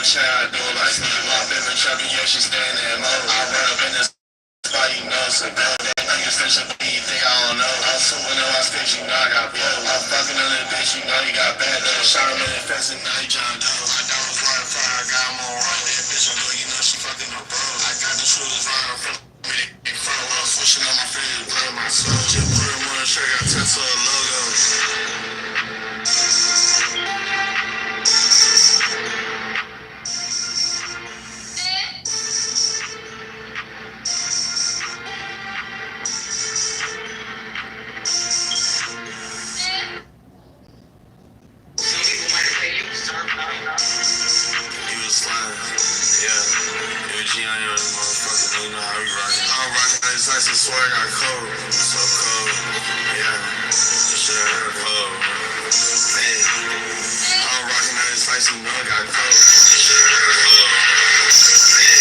check, I do it like Steve. My baby truckin', yeah, she stayin' in mode. I run up in this spot, you know, so go. That nigga station, you think I don't know. I'm swimming in my stage, you know I got blow. I'm fucking on that bitch, you know you got bad though. Shot him in the face and now he tryna do. My diamonds running fire, I got him on roll. That bitch on go, you know she fucking my bro. I got the shooters running from me. Front row, switching on my feet, playing my soul. Just put him on the shirt, got tattoo a logo. I swear I got cold, so cold, yeah, this shit hurt cold, hey, I'm rocking out this ice, you know I got cold, this shit hurt cold, hey,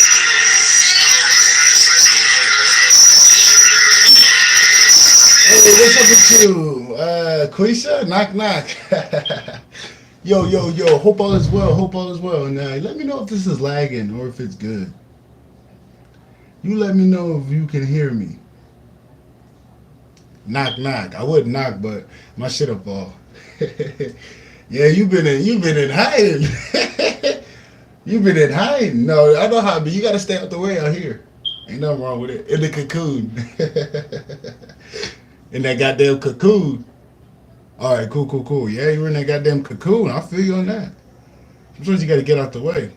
I'm rocking out this ice, you know I got cold, this shit hurt cold. Hey, what's up with you? Quisha? Knock, knock. Yo. Hope all is well. Hope all is well. And let me know if this is lagging or if it's good. You let me know if you can hear me. Knock, knock. I would knock, but my shit'll fall. Yeah, you've been in hiding. You've been in hiding. No, I know how, but you gotta stay out the way out here. Ain't nothing wrong with it. In the cocoon. In that goddamn cocoon. All right, cool. Yeah, you're in that goddamn cocoon. I feel you on that. Sometimes you gotta get out the way.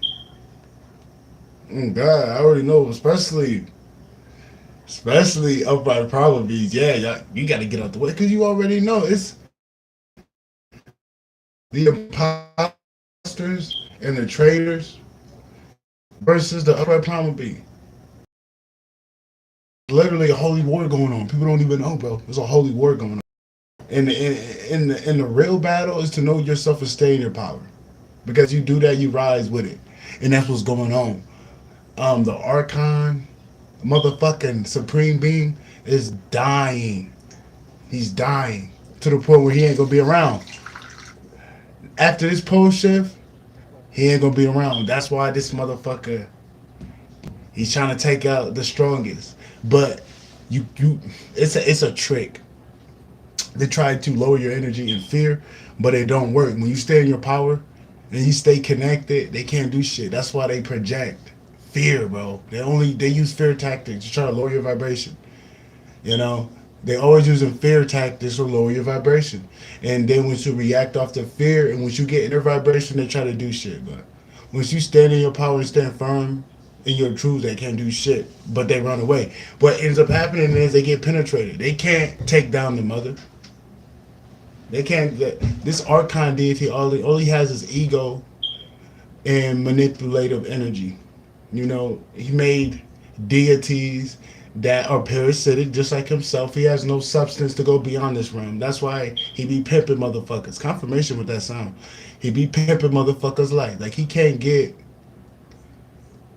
God, I already know, especially up by the problem bees. Yeah, you got to get out the way because you already know it's the imposters and the traitors versus the upright primal bee. Literally a holy war going on. People don't even know, bro. There's a holy war going on. And in the real battle is to know yourself and stay in your power, because you do that, you rise with it, and that's what's going on. The Archon, motherfucking Supreme Being, is dying. He's dying to the point where he ain't gonna be around. After this post shift, he ain't gonna be around. That's why this motherfucker, he's trying to take out the strongest. But it's a trick. They try to lower your energy in fear, but it don't work. When you stay in your power and you stay connected, they can't do shit. That's why they project fear, bro. They use fear tactics to try to lower your vibration. You know, they always using fear tactics to lower your vibration. And then once you react off the fear, and once you get in their vibration, they try to do shit. But once you stand in your power and stand firm in your truth, they can't do shit. But they run away. What ends up happening is they get penetrated. They can't take down the mother. They can't. This Archon deity all he has is ego and manipulative energy. You know, he made deities that are parasitic, just like himself. He has no substance to go beyond this realm. That's why he be pimping motherfuckers. Confirmation with that sound. He be pimping motherfuckers' life. Like he can't get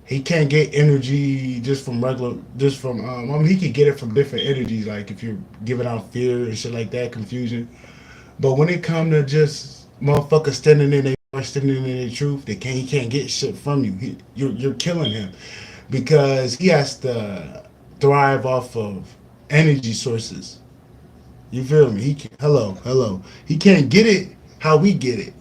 energy just from regular, just from. I mean, he could get it from different energies. Like if you're giving out fear and shit like that, confusion. But when it come to just motherfuckers standing in their truth, he can't get shit from you. You're killing him because he has to thrive off of energy sources. You feel me? Hello. He can't get it how we get it.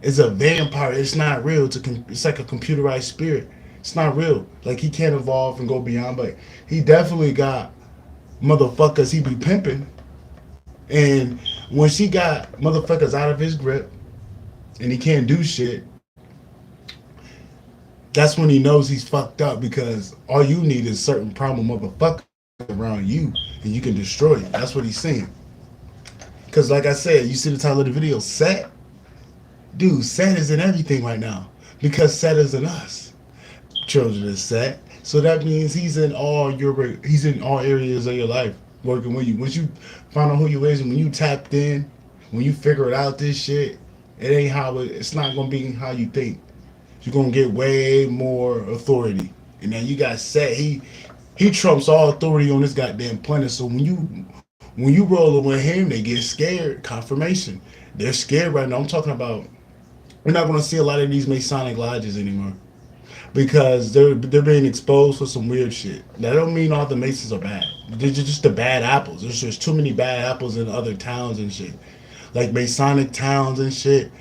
It's a vampire. It's not real. It's like a computerized spirit. It's not real. Like he can't evolve and go beyond, but he definitely got motherfuckers he be pimping. And when she got motherfuckers out of his grip and he can't do shit, that's when he knows he's fucked up, because all you need is certain problem motherfuckers around you and you can destroy it. That's what he's saying. Because like I said, you see the title of the video, Seit? Dude, Seit is in everything right now because Seit is in us. Children of Seit. So that means he's in all areas of your life working with you. Once you find out who you is and when you tapped in, when you figure it out this shit, it's not gonna be how you think. You're gonna get way more authority. And then you got Seit, he trumps all authority on this goddamn planet. So when you roll with him, they get scared. Confirmation. They're scared right now. I'm talking about We're not going to see a lot of these Masonic lodges anymore because they're being exposed for some weird shit. That don't mean all the Masons are bad. They're just the bad apples. There's just too many bad apples in other towns and shit, like Masonic towns and shit.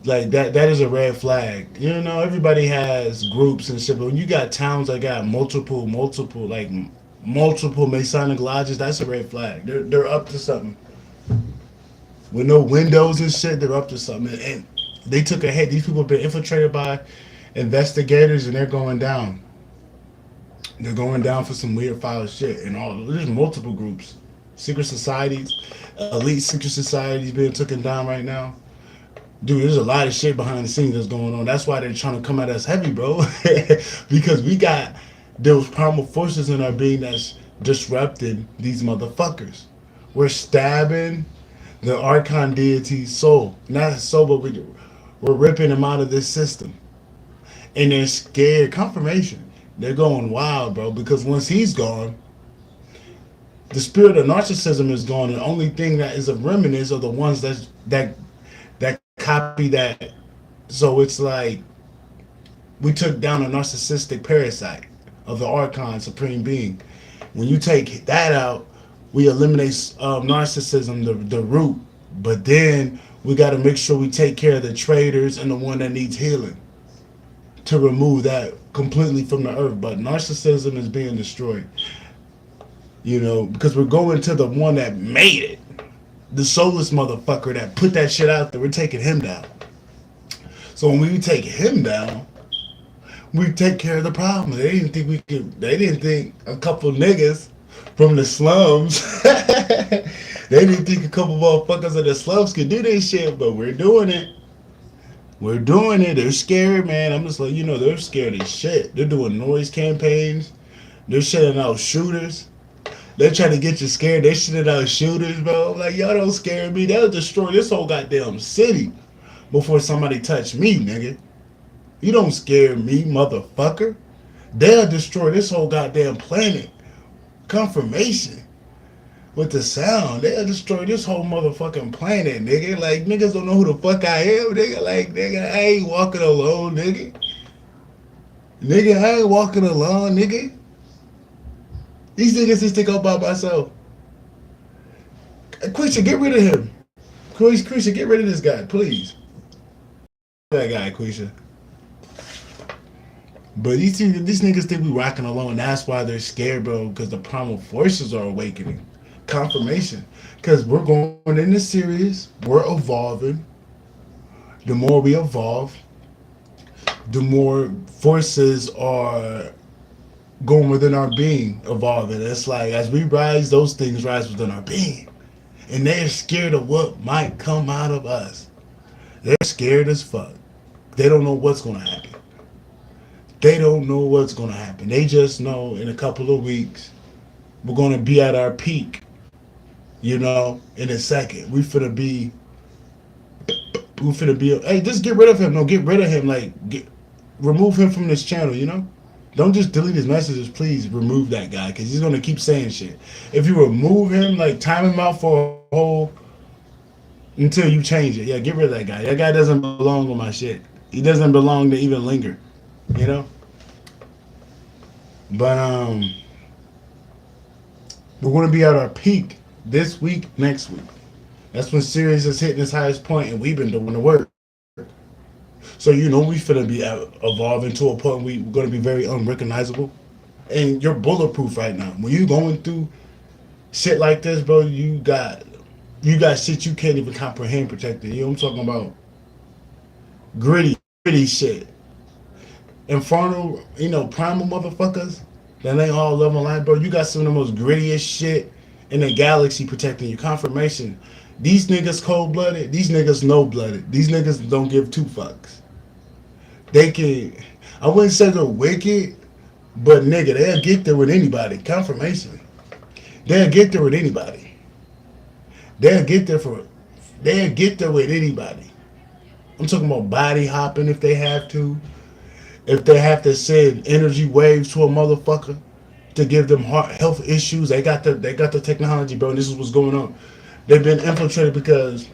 Like that is a red flag. You know, everybody has groups and shit, but when you got towns that got multiple Masonic lodges, that's a red flag. They're up to something. With no windows and shit, they're up to something. And they took a hit. These people have been infiltrated by investigators, and they're going down. They're going down for some weird foul shit. And all there's multiple groups, secret societies, elite secret societies being taken down right now. Dude, there's a lot of shit behind the scenes that's going on. That's why they're trying to come at us heavy, bro. Because we got those primal forces in our being that's disrupting these motherfuckers. We're stabbing the Archon deity's soul. Not his soul, but we're ripping him out of this system. And they're scared. Confirmation. They're going wild, bro. Because once he's gone, the spirit of narcissism is gone. And the only thing that is a remnants are the ones that copy that. So it's like we took down a narcissistic parasite of the Archon Supreme Being. When you take that out, we eliminate narcissism, the root. But then we got to make sure we take care of the traitors and the one that needs healing to remove that completely from the earth. But narcissism is being destroyed, you know, because we're going to the one that made it, the soulless motherfucker that put that shit out there. We're taking him down. So when we take him down, we take care of the problem. They didn't think we could. They didn't think a couple niggas from the slums. They didn't think a couple motherfuckers in the slums could do this shit, but we're doing it. We're doing it. They're scared, man. I'm just like, you know, they're scared as shit. They're doing noise campaigns. They're shutting out shooters. They're trying to get you scared. They're shitting out shooters, bro. Like, y'all don't scare me. They'll destroy this whole goddamn city before somebody touch me, nigga. You don't scare me, motherfucker. They'll destroy this whole goddamn planet. Confirmation. With the sound. They'll destroy this whole motherfucking planet, nigga. Like, niggas don't know who the fuck I am, nigga. Like, nigga, I ain't walking alone, nigga. Nigga, I ain't walking alone, nigga. These niggas just think I'm by myself. Quisha, get rid of him. Quisha, get rid of this guy, please. That guy, Quisha. But these niggas think we rocking alone. That's why they're scared, bro. Because the primal forces are awakening. Confirmation. Because we're going into series. We're evolving. The more we evolve, the more forces are going within our being, evolving. It's like as we rise, those things rise within our being. And they're scared of what might come out of us. They're scared as fuck. They don't know what's going to happen. They don't know what's going to happen. They just know in a couple of weeks, we're going to be at our peak. You know, in a second. We finna be, hey, just get rid of him. No, get rid of him. Like, remove him from this channel, you know? Don't just delete his messages. Please remove that guy because he's going to keep saying shit. If you remove him, like, time him out for a whole, until you change it. Yeah, get rid of that guy. That guy doesn't belong on my shit. He doesn't belong to even linger. You know? But, we're going to be at our peak this week, next week. That's when Sirius is hitting its highest point, and we've been doing the work. So, you know, we finna be evolving to a point where we're going to be very unrecognizable. And you're bulletproof right now. When you going through shit like this, bro, you got shit you can't even comprehend protected. You know what I'm talking about? Gritty shit. Infernal, you know, primal motherfuckers that ain't all love and light, bro. You got some of the most grittiest shit in the galaxy protecting you. Confirmation. These niggas cold-blooded. These niggas no-blooded. These niggas don't give two fucks. They can, I wouldn't say they're wicked, but nigga, they'll get there with anybody. Confirmation. They'll get there with anybody. They'll get there with anybody. I'm talking about body hopping if they have to. If they have to send energy waves to a motherfucker to give them health issues, they got the technology, bro. And this is what's going on. They've been infiltrated because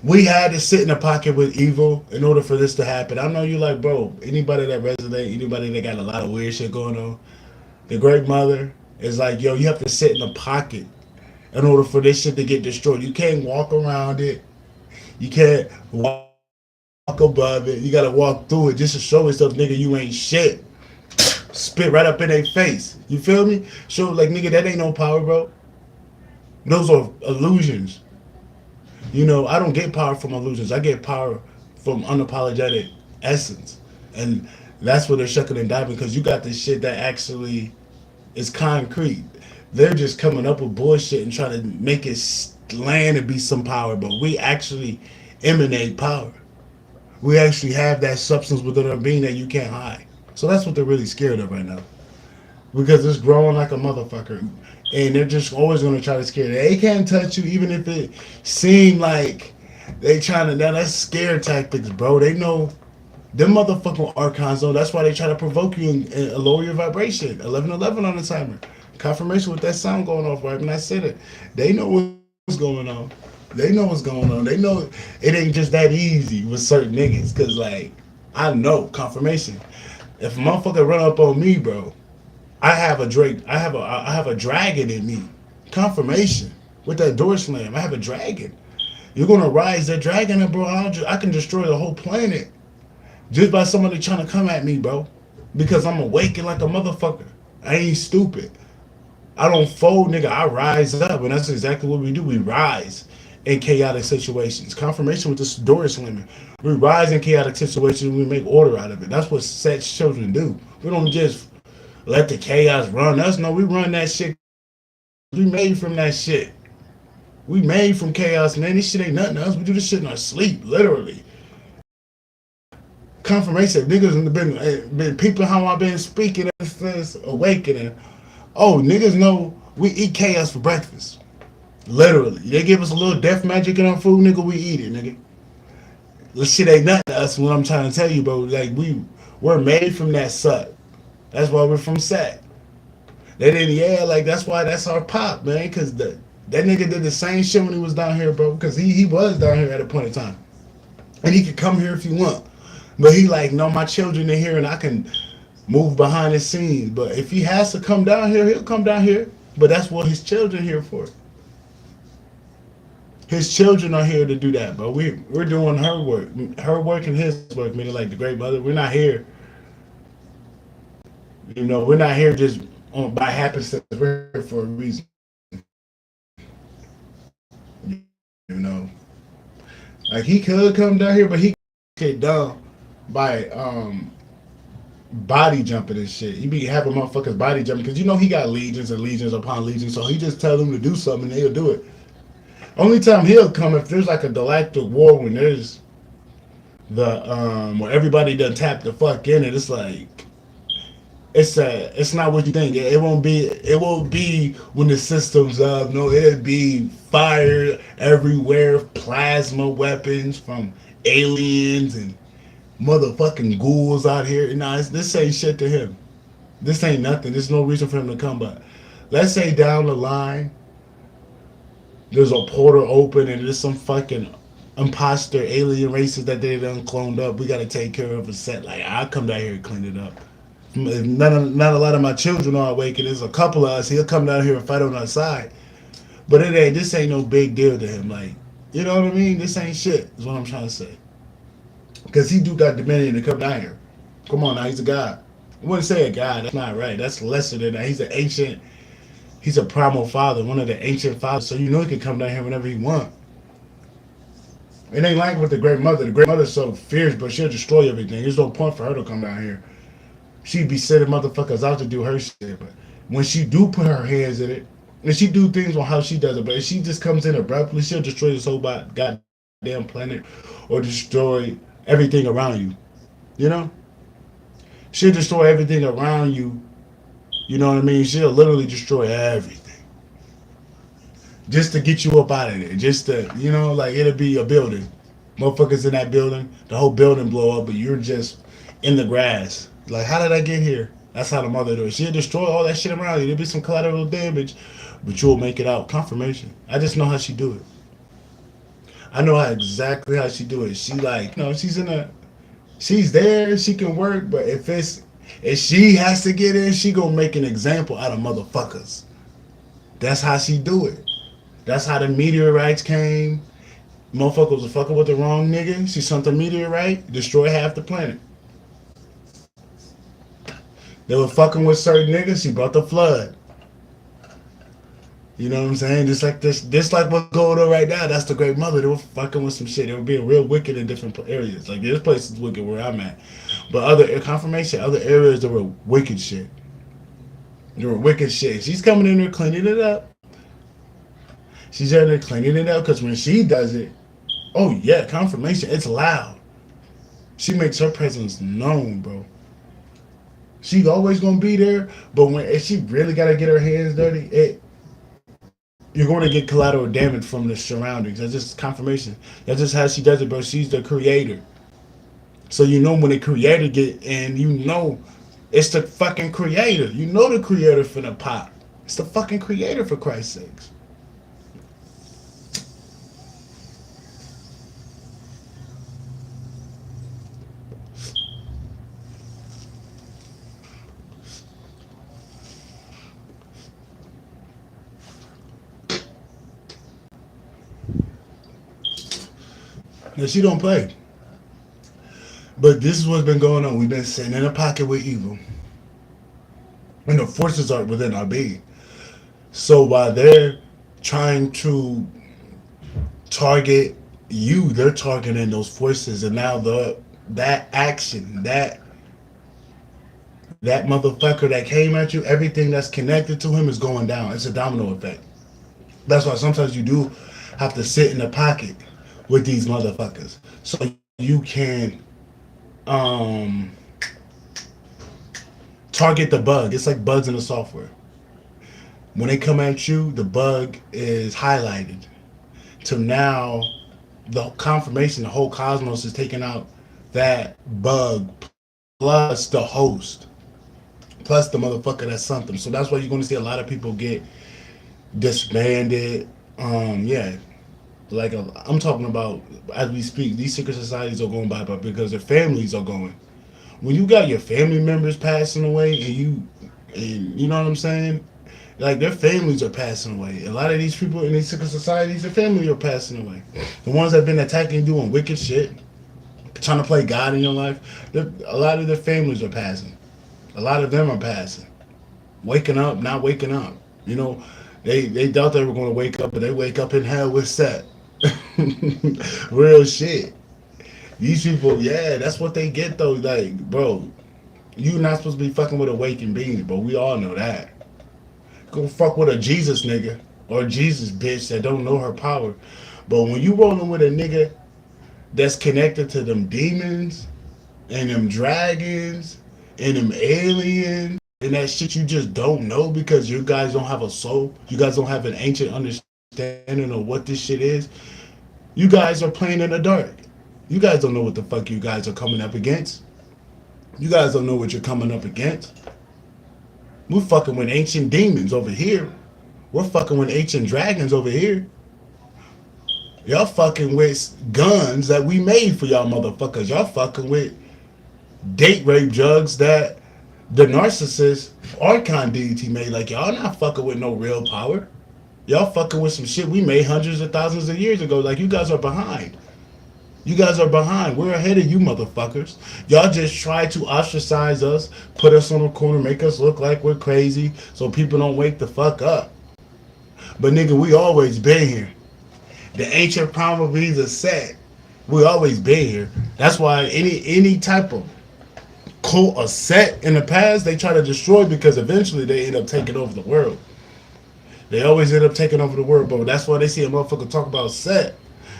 We had to sit in a pocket with evil in order for this to happen. I know you like, bro, anybody that resonate, anybody that got a lot of weird shit going on, the great mother is like, yo, you have to sit in a pocket in order for this shit to get destroyed. You can't walk around it. You can't walk above it. You gotta walk through it just to show yourself, nigga, you ain't shit. Spit right up in their face. You feel me? Show like, nigga, that ain't no power, bro. Those are illusions. You know, I don't get power from illusions. I get power from unapologetic essence. And that's where they're shucking and diving because you got this shit that actually is concrete. They're just coming up with bullshit and trying to make it land and be some power, but we actually emanate power. We actually have that substance within our being that you can't hide. So that's what they're really scared of right now. Because it's growing like a motherfucker. And they're just always gonna try to scare you. They can't touch you even if it seem like they trying to now that's scare tactics, bro. They know them motherfucking archons though. That's why they try to provoke you and lower your vibration. 1111 on the timer. Confirmation with that sound going off right when I said it. They know what's going on. They know what's going on. They know it ain't just that easy with certain niggas. Cause like I know confirmation. If a motherfucker run up on me, bro, I have a Drake. I have a dragon in me. Confirmation with that door slam. I have a dragon. You're gonna rise that dragon, and bro, I can destroy the whole planet just by somebody trying to come at me, bro. Because I'm awakened like a motherfucker. I ain't stupid. I don't fold, nigga. I rise up, and that's exactly what we do. We rise in chaotic situations. Confirmation with this door slamming. We rise in chaotic situations. We make order out of it. That's what Set's children do. We don't just let the chaos run us. No, we run that shit because we made from that shit. We made from chaos, man. This shit ain't nothing to us. We do this shit in our sleep, literally. Confirmation. Niggas been peeping how I've been speaking ever since awakening. Oh, niggas know we eat chaos for breakfast. Literally. They give us a little death magic in our food, nigga, we eat it, nigga. This shit ain't nothing to us what I'm trying to tell you, bro. Like we're made from that Sut. That's why we're from Seit. They didn't, yeah, like that's why that's our pop, man. Cause that nigga did the same shit when he was down here, bro. Cause he was down here at a point in time. And he could come here if he want. But he like, no, my children are here and I can move behind the scenes. But if he has to come down here, he'll come down here. But that's what his children here for. His children are here to do that, bro. We're doing her work and his work. Meaning like the great mother. We're not here, you know. We're not here just on by happenstance. We're here for a reason, you know. Like he could come down here, but he get done by body jumping and shit. He be having motherfuckers body jumping because you know he got legions and legions upon legions. So he just tell them to do something and they'll do it. Only time he'll come if there's like a galactic war when there's the where everybody done tap the fuck in it. It's like it's not what you think. It won't be when the system's up. No, it'll be fire everywhere, plasma weapons from aliens and motherfucking ghouls out here. Nah, this ain't shit to him. This ain't nothing. There's no reason for him to come. But let's say down the line there's a portal open and there's some fucking imposter alien races that they done cloned up. We gotta take care of a set. Like I'll come down here and clean it up. Not a lot of my children are awake, and there's a couple of us. He'll come down here and fight on our side. But it ain't. This ain't no big deal to him. Like, you know what I mean? This ain't shit. Is what I'm trying to say. Because he do got dominion to come down here. Come on now, he's a god. I wouldn't say a god. That's not right. That's lesser than that. He's an ancient. He's a primal father, one of the ancient fathers. So you know he can come down here whenever he want. It ain't like with the great mother. The great mother's so fierce, but she'll destroy everything. There's no point for her to come down here. She'd be sending motherfuckers out to do her shit. But when she do put her hands in it, and she do things on how she does it, but if she just comes in abruptly, she'll destroy this whole goddamn planet or destroy everything around you. You know? She'll destroy everything around you. You know what I mean? She'll literally destroy everything. Just to get you up out of there. Just to, you know, like it'll be a building. Motherfuckers in that building, the whole building blow up, but you're just in the grass. Like, how did I get here? That's how the mother do it. She'll destroy all that shit around you. There'll be some collateral damage, but you'll make it out. Confirmation. I just know how she do it. I know how exactly how she do it. She like, she's in a, she's there. She can work, but if she has to get in, she gonna make an example out of motherfuckers. That's how she do it. That's how the meteorites came. Motherfuckers was fucking with the wrong nigga. She sent a meteorite, destroy half the planet. They were fucking with certain niggas. She brought the flood. You know what I'm saying? Just like what's going on right now. That's the Great Mother. They were fucking with some shit. They were being real wicked in different areas. Like this place is wicked where I'm at, but other confirmation, other areas there were wicked shit. There were wicked shit. She's coming in there cleaning it up. She's in there cleaning it up because when she does it, oh yeah, confirmation. It's loud. She makes her presence known, bro. She's always gonna be there, but if she really gotta get her hands dirty, you're going to get collateral damage from the surroundings. That's just confirmation. That's just how she does it, bro. She's the creator. So you know when the creator get in, you know it's the fucking creator. You know the creator finna pop. It's the fucking creator, for Christ's sakes. Now she don't play. But this is what's been going on. We've been sitting in a pocket with evil. And the forces are within our being. So while they're trying to target you, they're targeting those forces. And now that action, that motherfucker that came at you, everything that's connected to him is going down. It's a domino effect. That's why sometimes you do have to sit in the pocket with these motherfuckers. So you can target the bug. It's like bugs in the software. When they come at you, the bug is highlighted. To now, the confirmation, the whole cosmos is taking out that bug plus the host, plus the motherfucker that sent them. So that's why you're going to see a lot of people get disbanded. Yeah, like I'm talking about as we speak, these secret societies are going by because their families are going. When you got your family members passing away, and you know what I'm saying, like their families are passing away. A lot of these people in these secret societies, their family are passing away. The ones that have been attacking, doing wicked shit, trying to play God in your life, a lot of their families are passing. A lot of them are passing. Waking up, not waking up. You know, they thought they were going to wake up, but they wake up in hell with Seit. Real shit. These people, yeah, that's what they get though. Like, bro, you not supposed to be fucking with a waking being, but we all know that. Go fuck with a Jesus nigga or a Jesus bitch that don't know her power. But when you rolling with a nigga that's connected to them demons and them dragons and them aliens and that shit you just don't know because you guys don't have a soul, you guys don't have an ancient understanding of what this shit is, you guys are playing in the dark. You guys don't know what the fuck you guys are coming up against. You guys don't know what you're coming up against. We're fucking with ancient demons over here. We're fucking with ancient dragons over here. Y'all fucking with guns that we made for y'all motherfuckers. Y'all fucking with date rape drugs that the narcissist Archon deity made. Like, y'all not fucking with no real power. Y'all fucking with some shit we made hundreds of thousands of years ago. Like, you guys are behind. You guys are behind. We're ahead of you motherfuckers. Y'all just try to ostracize us, put us on a corner, make us look like we're crazy so people don't wake the fuck up. But nigga, we always been here. The ancient promises are set. We always been here. That's why any type of cult or set in the past, they try to destroy because eventually they end up taking over the world. They always end up taking over the world, but that's why they see a motherfucker talk about Seit.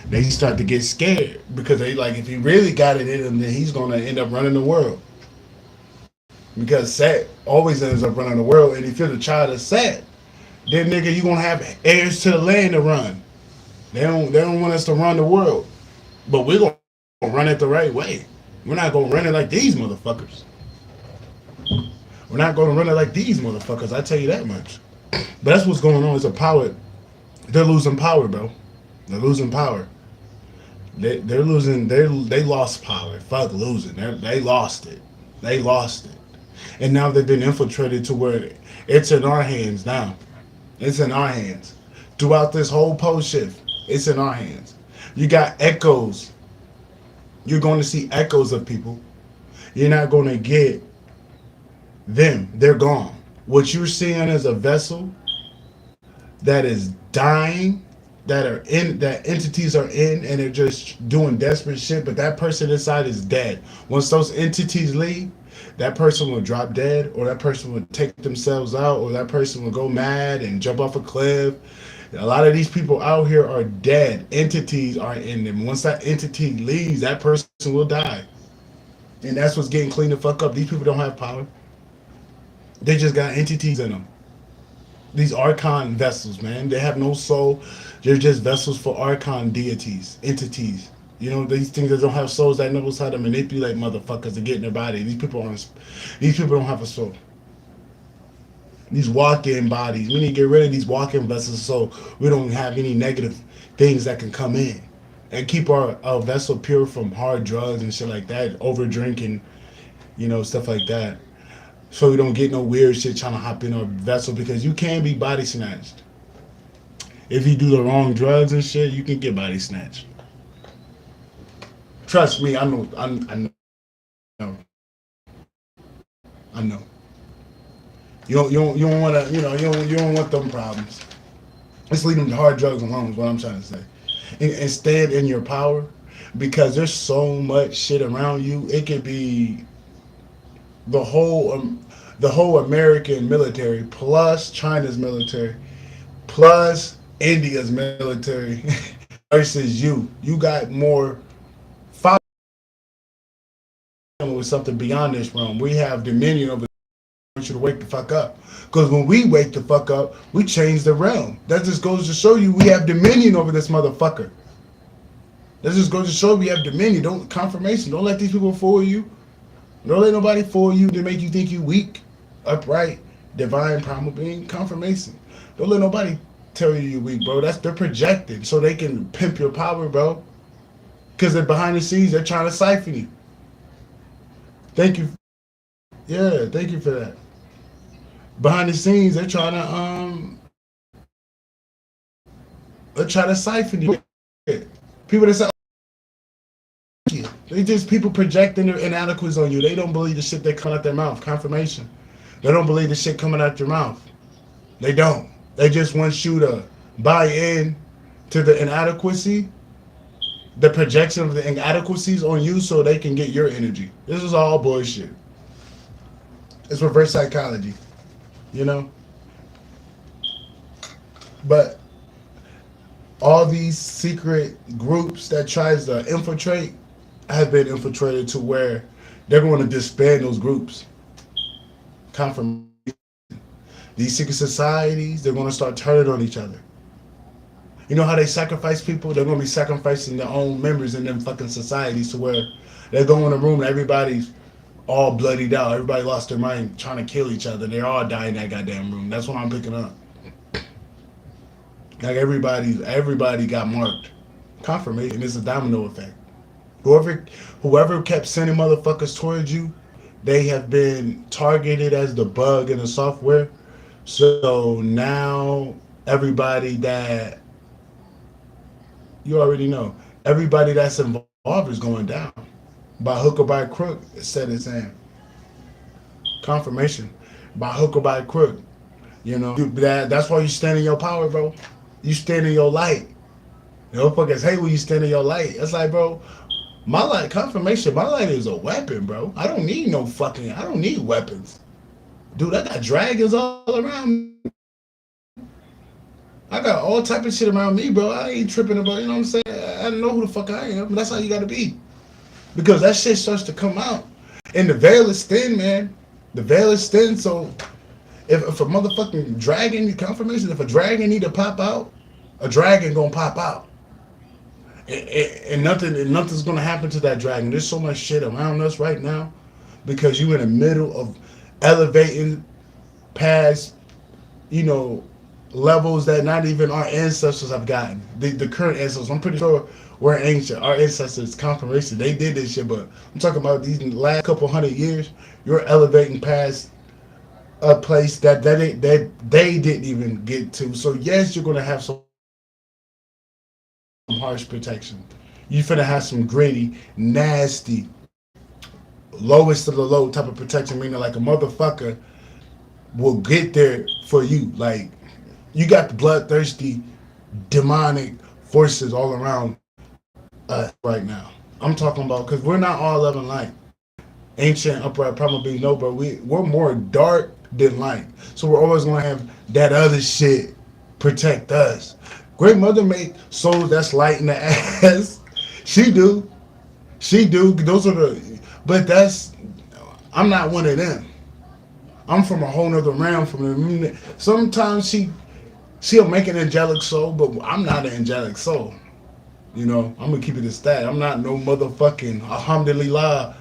They start to get scared because they like if he really got it in him, then he's gonna end up running the world. Because Seit always ends up running the world, and if you're the child of Seit, then nigga you gonna have heirs to the land to run. They don't want us to run the world, but we're gonna run it the right way. We're not gonna run it like these motherfuckers. We're not gonna run it like these motherfuckers. I tell you that much. But that's what's going on. It's a power. They're losing power, bro. They're losing power. They're losing. They lost power. Fuck losing. They lost it. They lost it. And now they've been infiltrated to where it's in our hands now. It's in our hands. Throughout this whole post shift, it's in our hands. You got echoes. You're going to see echoes of people. You're not going to get them. They're gone. What you're seeing is a vessel that is dying, that entities are in, and they're just doing desperate shit. But that person inside is dead. Once those entities leave, that person will drop dead, or that person will take themselves out, or that person will go mad and jump off a cliff. A lot of these people out here are dead. Entities are in them. Once that entity leaves, that person will die. And that's what's getting cleaned the fuck up. These people don't have power. They just got entities in them. These archon vessels, man. They have no soul. They're just vessels for archon deities, entities. You know, these things that don't have souls that knows how to manipulate motherfuckers to get in their body. These people don't have a soul. These walk-in bodies. We need to get rid of these walk-in vessels so we don't have any negative things that can come in. And keep our vessel pure from hard drugs and shit like that. Over drinking, stuff like that. So we don't get no weird shit trying to hop in our vessel, because you can be body snatched. If you do the wrong drugs and shit, you can get body snatched. Trust me, I know. I know. You don't want to, you don't want them problems. Let's leave them hard drugs alone is what I'm trying to say. And stand in your power, because there's so much shit around you. It could be the whole American military plus China's military plus India's military versus you. You got more power with something beyond this realm. We have dominion over. I want you to wake the fuck up, because when we wake the fuck up, we change the realm. That just goes to show you we have dominion over this motherfucker. That just goes to show we have dominion. Don't confirmation. Don't let these people fool you. Don't let nobody fool you to make you think you weak, upright, divine, primal being. Confirmation. Don't let nobody tell you you're weak, bro. They're projected so they can pimp your power, bro. Because they're behind the scenes. They're trying to siphon you. Thank you. Yeah, thank you for that. Behind the scenes, they're trying to siphon you. People that say, they just people projecting their inadequacies on you. They don't believe the shit that come out their mouth. Confirmation. They don't believe the shit coming out your mouth. They don't. They just want you to buy in to the inadequacy, the projection of the inadequacies on you, so they can get your energy. This is all bullshit. It's reverse psychology, you know? But all these secret groups that tries to infiltrate have been infiltrated to where they're going to disband those groups. Confirmation. These secret societies, they're going to start turning on each other. You know how they sacrifice people? They're going to be sacrificing their own members in them fucking societies, to where they go in a room and everybody's all bloodied out. Everybody lost their mind trying to kill each other. They're all dying in that goddamn room. That's what I'm picking up. Like everybody got marked. Confirmation. It's a domino effect. Whoever kept sending motherfuckers towards you, they have been targeted as the bug in the software. So now everybody that you already know, everybody that's involved is going down. By hook or by crook, it said it's saying. Confirmation. By hook or by crook. That's why you stand in your power, bro. You stand in your light. Motherfuckers hate when you stand in your light. It's like, bro, my light, confirmation, my light is a weapon, bro. I don't need weapons. Dude, I got dragons all around me. I got all type of shit around me, bro. I ain't tripping about, you know what I'm saying? I don't know who the fuck I am. That's how you gotta be. Because that shit starts to come out. And the veil is thin, man. The veil is thin, so if a motherfucking dragon, confirmation, if a dragon need to pop out, a dragon gonna pop out. And nothing's gonna happen to that dragon. There's so much shit around us right now because you in the middle of elevating past, levels that not even our ancestors have gotten. The current ancestors. I'm pretty sure We're ancient. Our ancestors, confirmation, they did this shit. But I'm talking about these last couple hundred years. You're elevating past a place that they didn't even get to. So yes, you're gonna have some harsh protection. You finna have some gritty, nasty, lowest of the low type of protection, meaning like a motherfucker will get there for you. Like you got the bloodthirsty, demonic forces all around us right now. I'm talking about because we're not all loving light. Ancient, upright, probably no, but we're more dark than light. So we're always gonna have that other shit protect us. Great mother make souls that's light in the ass. She do. She do. Those are the but that's I'm not one of them. I'm from a whole nother realm from the sometimes she'll make an angelic soul, but I'm not an angelic soul. You know, I'm gonna keep it as that. I'm not no motherfucking alhamdulillah,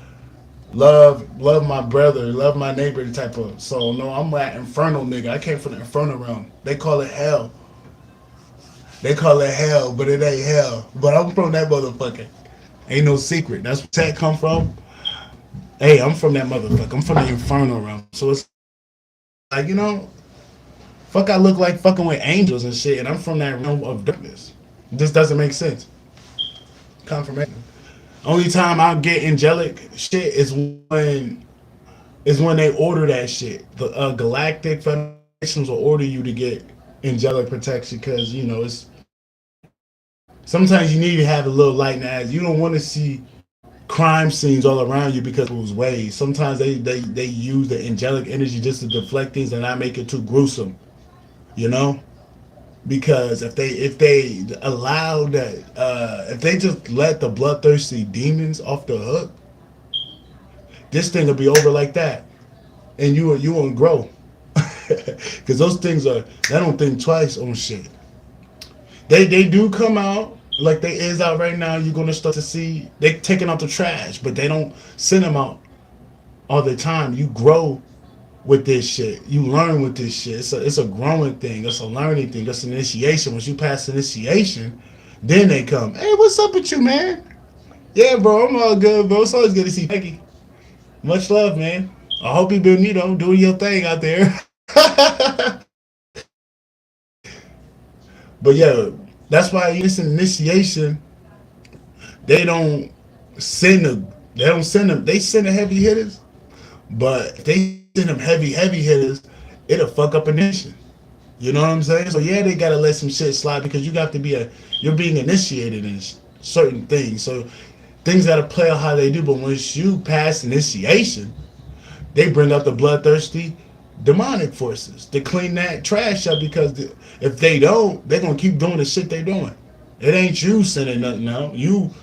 love my brother, love my neighbor type of soul. No, I'm that infernal nigga. I came from the infernal realm. They call it hell. They call it hell, but it ain't hell. But I'm from that motherfucker. Ain't no secret. That's where that come from. Hey, I'm from that motherfucker. I'm from the infernal realm. So it's like, fuck I look like fucking with angels and shit, and I'm from that realm of darkness. This doesn't make sense. Confirmation. Only time I get angelic shit is when they order that shit. The galactic federations will order you to get angelic protection because it's sometimes you need to have a little light in the eyes. You don't want to see crime scenes all around you because of those ways. Sometimes they use the angelic energy just to deflect things and not make it too gruesome. You know, because if they allow that if they just let the bloodthirsty demons off the hook, this thing will be over like that, and you won't grow. Because those things they don't think twice on shit. They do come out like they is out right now. You're gonna start to see they taking out the trash, but they don't send them out all the time. You grow with this shit. You learn with this shit. It's a growing thing. It's a learning thing. It's an initiation. Once you pass initiation, then they come. Hey, what's up with you, man? Yeah, bro, I'm all good, bro. It's always good to see Peggy. Much love, man. I hope you been, doing your thing out there. But yeah, that's why it's an initiation. They don't send them. They don't send them. They send the heavy hitters. But if they send them heavy hitters, it'll fuck up a nation. You know what I'm saying? So yeah, they gotta let some shit slide because you got to you're being initiated in certain things. So things gotta play out how they do. But once you pass initiation, they bring out the bloodthirsty demonic forces to clean that trash up because if they don't, they're gonna keep doing the shit they doing. It ain't you sending nothing out. You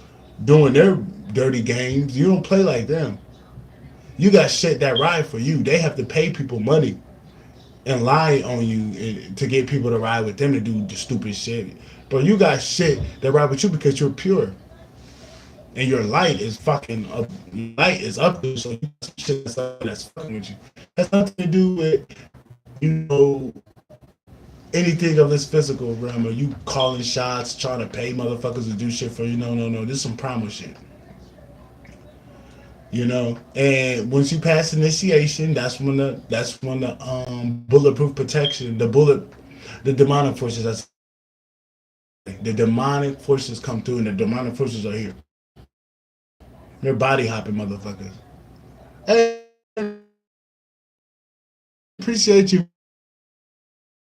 doing their dirty games. You don't play like them. You got shit that ride for you. They have to pay people money and lie on you to get people to ride with them to do the stupid shit. But you got shit that ride with you because you're pure. And your light is fucking up. Light is up there, so you got some shit that's fucking with you. That's nothing to do with, you know, anything of this physical realm or you calling shots, trying to pay motherfuckers to do shit for you. No. This is some primal shit. And once you pass initiation, that's when the bulletproof protection, the demonic forces, the demonic forces come through, and the demonic forces are here. They're body hopping motherfuckers. Hey, appreciate you,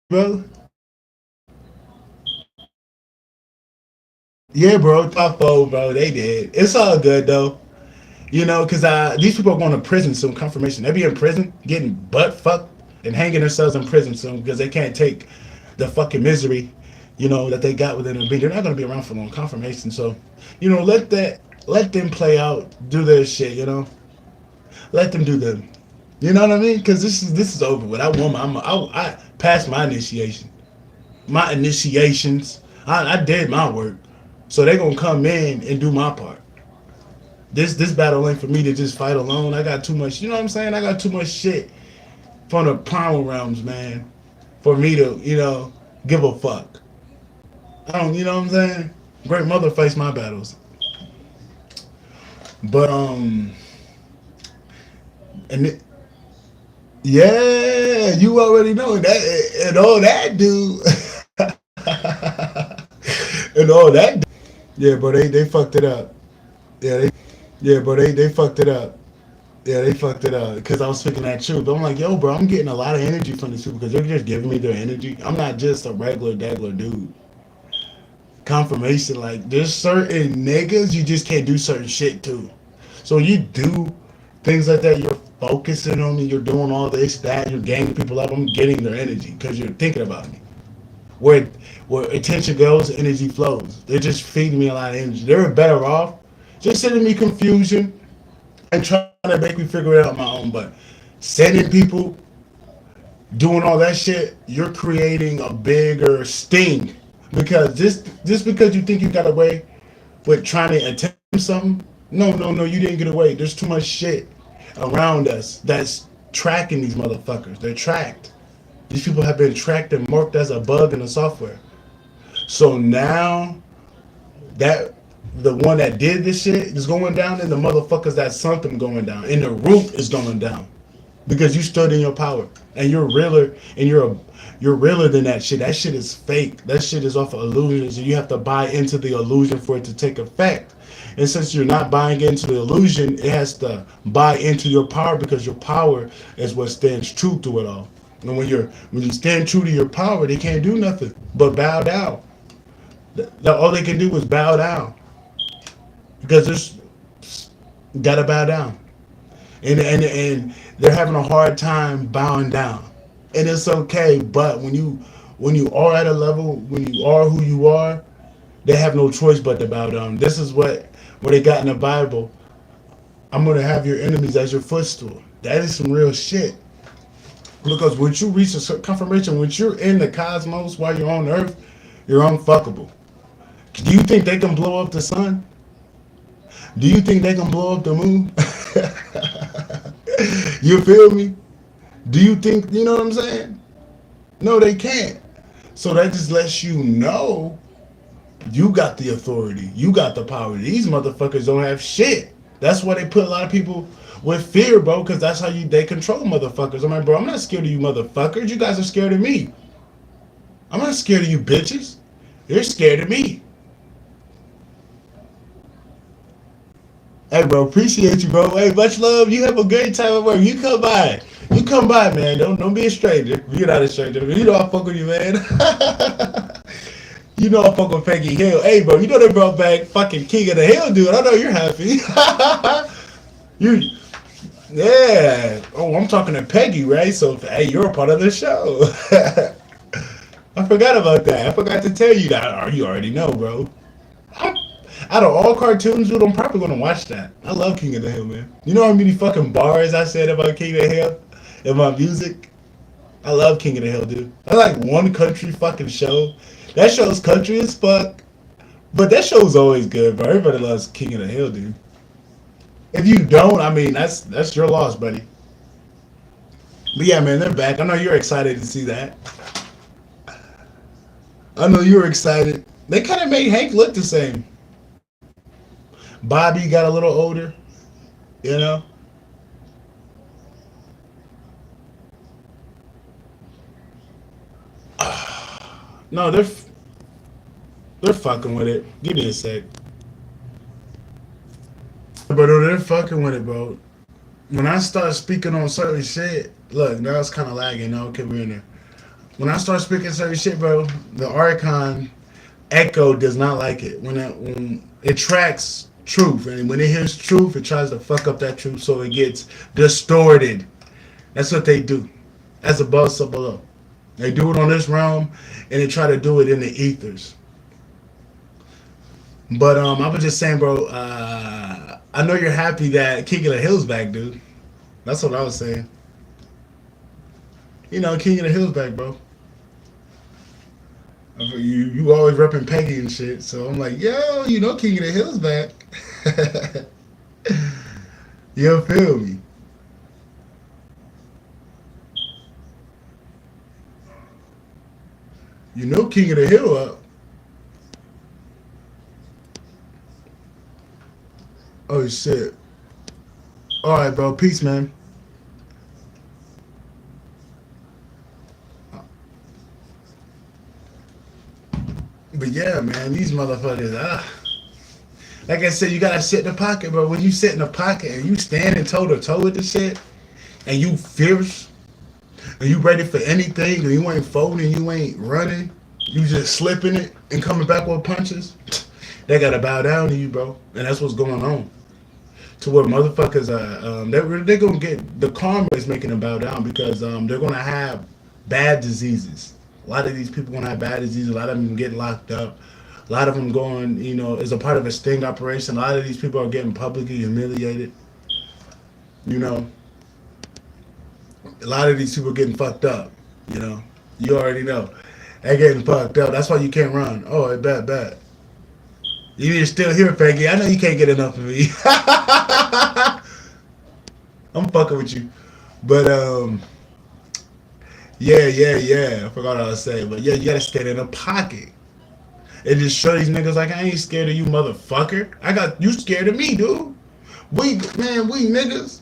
bro. Yeah, bro. Top four, bro. They did. It's all good though. Because these people are going to prison soon. Confirmation. They be in prison, getting butt fucked and hanging themselves in prison soon because they can't take the fucking misery, that they got within them being. They're not going to be around for long. Confirmation. So, let them play out, do their shit. Let them do them. You know what I mean? Because this is over with. I passed my initiation, my initiations. I did my work, so they're gonna come in and do my part. This battle ain't for me to just fight alone. I got too much. You know what I'm saying? I got too much shit from the primal realms, man, for me to give a fuck. I don't. You know what I'm saying? Great mother fights my battles. But and it, yeah, you already know that and all that dude. And all that. Yeah, bro, they fucked it up. Yeah, they fucked it up. Yeah, they fucked it up because I was speaking that truth. But I'm like, yo, bro, I'm getting a lot of energy from these people because they're just giving me their energy. I'm not just a regular, degular dude. Confirmation, like, there's certain niggas you just can't do certain shit to. So when you do things like that, you're focusing on me, you're doing all this, that, you're ganging people up. I'm getting their energy because you're thinking about me. Where where attention goes, energy flows. They're just feeding me a lot of energy. They're better off just sending me confusion and trying to make me figure it out on my own. But sending people, doing all that shit, you're creating a bigger sting. Because just because you think you got away with trying to attempt something, no, you didn't get away. There's too much shit around us that's tracking these motherfuckers. They're tracked. These people have been tracked and marked as a bug in the software. So now that the one that did this shit is going down, and the motherfuckers that sunk them going down, and the root is going down because you stood in your power, and you're realer, and you're realer than that shit. That shit is fake. That shit is off of illusions, and you have to buy into the illusion for it to take effect. And since you're not buying into the illusion, it has to buy into your power because your power is what stands true to it all. And when you stand true to your power, they can't do nothing but bow down. All they can do is bow down because there's gotta bow down, and they're having a hard time bowing down, and it's okay. But when you are at a level, when you are who you are, they have no choice but to bow down. This is what they got in the Bible. I'm gonna have your enemies as your footstool. That is some real shit. Because once you reach a confirmation, once you're in the cosmos while you're on Earth, you're unfuckable. Do you think they can blow up the sun? Do you think they can blow up the moon? You feel me? Do you think, you know what I'm saying? No, they can't. So that just lets you know you got the authority. You got the power. These motherfuckers don't have shit. That's why they put a lot of people with fear, bro, because that's how they control motherfuckers. I'm like, bro, I'm not scared of you motherfuckers. You guys are scared of me. I'm not scared of you bitches. You're scared of me. Hey, bro, appreciate you, bro. Hey, much love. You have a great time at work. You come by. You come by, man. Don't be a stranger. You're not a stranger. You know I fuck with you, man. You know I fuck with Peggy Hill. Hey, bro, you know they brought back fucking King of the Hill, dude. I know you're happy. you, yeah. Oh, I'm talking to Peggy, right? So, hey, you're a part of the show. I forgot about that. I forgot to tell you that. Or you already know, bro. I'm, Out of all cartoons, dude, I'm probably gonna watch that. I love King of the Hill, man. You know how many fucking bars I said about King of the Hill in my music? I love King of the Hill, dude. I like one country fucking show. That show's country as fuck, but that show's always good, bro. Everybody loves King of the Hill, dude. If you don't, I mean, that's your loss, buddy. But yeah, man, they're back. I know you're excited to see that. I know you're excited. They kind of made Hank look the same. Bobby got a little older, you know. No, they're fucking with it. Give me a sec. But they're fucking with it, bro. When I start speaking on certain shit, look, now it's kind of lagging. No, okay, we're in there. When I start speaking certain shit, bro, the Archon Echo does not like it. When it tracks truth, and when it hears truth, it tries to fuck up that truth so it gets distorted. That's what they do. That's above, so below. They do it on this realm, and they try to do it in the ethers. But I was just saying, bro. I know you're happy that King of the Hill's back, dude. That's what I was saying. You know, King of the Hill's back, bro. You always repping Peggy and shit, so I'm like, yo, you know, King of the Hill's back. You feel me? You know, King of the Hill up. Oh shit. All right, bro. Peace, man. But yeah, man, these motherfuckers. Like I said, you gotta sit in the pocket, bro. When you sit in the pocket and you standing toe to toe with the shit, and you fierce, and you ready for anything, and you ain't folding, you ain't running, you just slipping it and coming back with punches. They gotta bow down to you, bro, and that's what's going on. To where motherfuckers are, they're gonna get the karma is making them bow down because they're gonna have bad diseases. A lot of these people gonna have bad diseases. A lot of them get locked up. A lot of them going, as a part of a sting operation. A lot of these people are getting publicly humiliated. You know, a lot of these people are getting fucked up. You know, you already know. They're getting fucked up. That's why you can't run. Oh, bad, bad. You need to still here, Peggy. I know you can't get enough of me. I'm fucking with you. But yeah. I forgot what I was saying. But yeah, you gotta stand in a pocket. And just show these niggas like I ain't scared of you, motherfucker. I got you scared of me, dude. We niggas.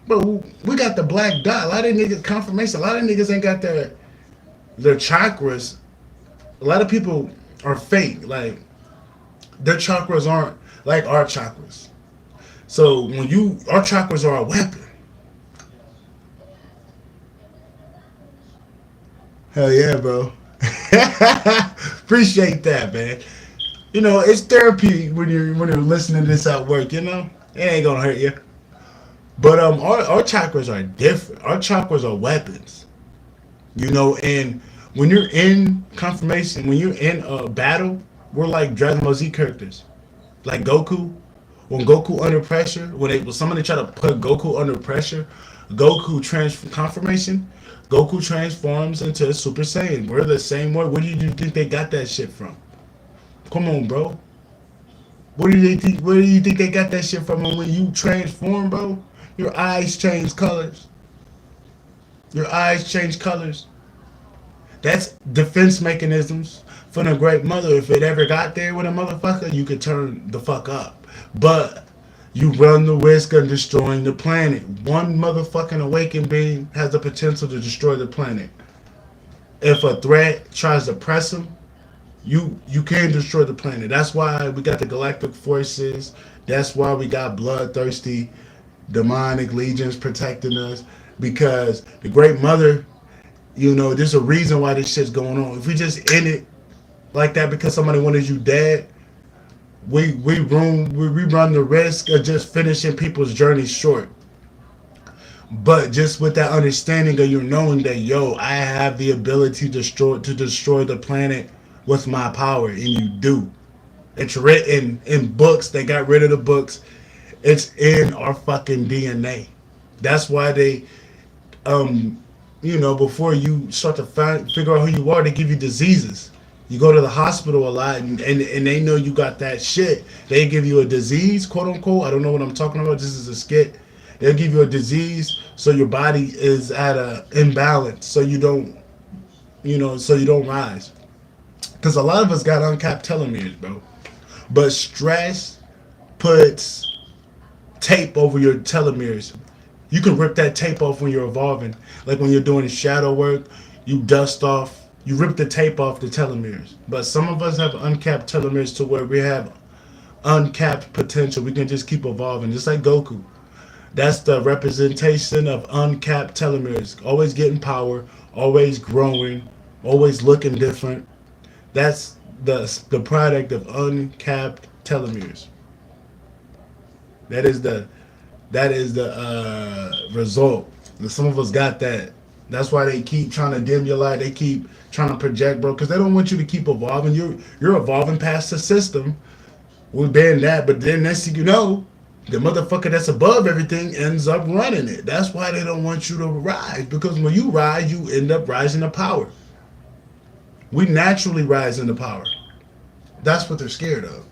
But we got the black dot. A lot of niggas confirmation. A lot of niggas ain't got their chakras. A lot of people are fake. Like their chakras aren't like our chakras. So our chakras are a weapon. Hell yeah, bro. Appreciate that, man. It's therapy when you're listening to this at work. It ain't gonna hurt you. But our chakras are different. Our chakras are weapons. And when you're in confirmation, when you're in a battle, we're like Dragon Ball Z characters, like Goku. When Goku under pressure, when somebody try to put Goku under pressure, confirmation, Goku transforms into a Super Saiyan. We're the same way. Where do you think they got that shit from? Come on, bro. Where do you think they got that shit from? And when you transform, bro, your eyes change colors. Your eyes change colors. That's defense mechanisms from the great mother. If it ever got there with a motherfucker, you could turn the fuck up. But you run the risk of destroying the planet. One motherfucking awakened being has the potential to destroy the planet. If a threat tries to press them, you can destroy the planet. That's why we got the galactic forces. That's why we got bloodthirsty demonic legions protecting us. Because the great mother, there's a reason why this shit's going on. If we just end it like that because somebody wanted you dead, we run the risk of just finishing people's journey short. But just with that understanding of you knowing that I have the ability to destroy the planet with my power, and you do. It's written in books. They got rid of the books. It's in our fucking DNA. That's why they, before you start to figure out who you are, they give you diseases. You go to the hospital a lot, and they know you got that shit. They give you a disease, quote unquote. I don't know what I'm talking about. This is a skit. They'll give you a disease so your body is at a imbalance, so you don't, so you don't rise. Because a lot of us got uncapped telomeres, bro. But stress puts tape over your telomeres. You can rip that tape off when you're evolving. Like when you're doing shadow work, you rip the tape off the telomeres. But some of us have uncapped telomeres to where we have uncapped potential. We can just keep evolving, just like Goku. That's the representation of uncapped telomeres. Always getting power, always growing, always looking different. That's the product of uncapped telomeres. That is the result. And some of us got that. That's why they keep trying to dim your light. They keep trying to project, bro, because they don't want you to keep evolving. You're evolving past the system. We ban that, but then next thing you know, the motherfucker that's above everything ends up running it. That's why they don't want you to rise, because when you rise, you end up rising to power. We naturally rise into power. That's what they're scared of.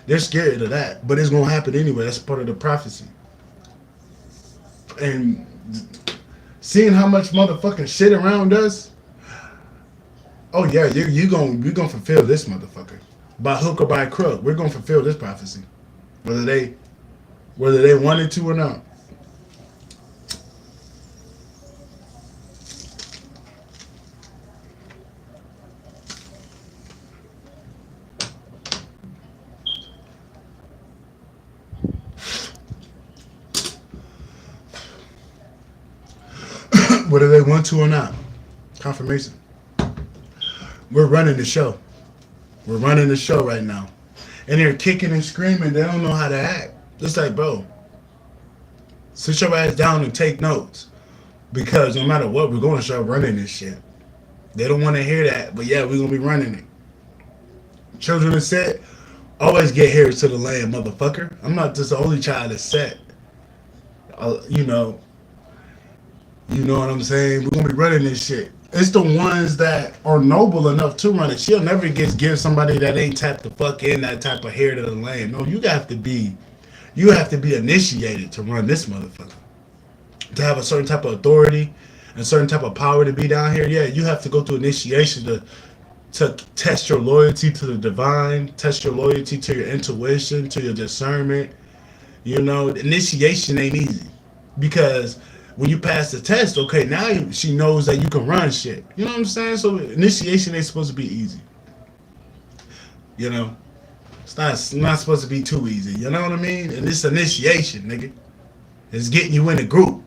They're scared of that, but it's gonna happen anyway. That's part of the prophecy. And seeing how much motherfucking shit around us, oh yeah, you gonna fulfill this motherfucker. by hook or by crook, we're gonna fulfill this prophecy, whether they wanted to or not. Whether they want to or not. Confirmation. We're running the show. We're running the show right now. And they're kicking and screaming. They don't know how to act. It's like, bro, sit your ass down and take notes. Because no matter what, we're going to start running this shit. They don't want to hear that. But yeah, we're going to be running it. Children of Set, always get heirs to the land, motherfucker. I'm not just the only child of Set. You know what I'm saying? We're going to be running this shit. It's the ones that are noble enough to run it. She'll never give somebody that ain't tapped the fuck in that type of hair to the land. No, you have to be initiated to run this motherfucker. To have a certain type of authority and a certain type of power to be down here. Yeah, you have to go through initiation to test your loyalty to the divine, test your loyalty to your intuition, to your discernment. You know, initiation ain't easy. Because when you pass the test, okay, now she knows that you can run shit. You know what I'm saying? So initiation ain't supposed to be easy. You know? It's not supposed to be too easy. You know what I mean? And this initiation, nigga. It's getting you in the group.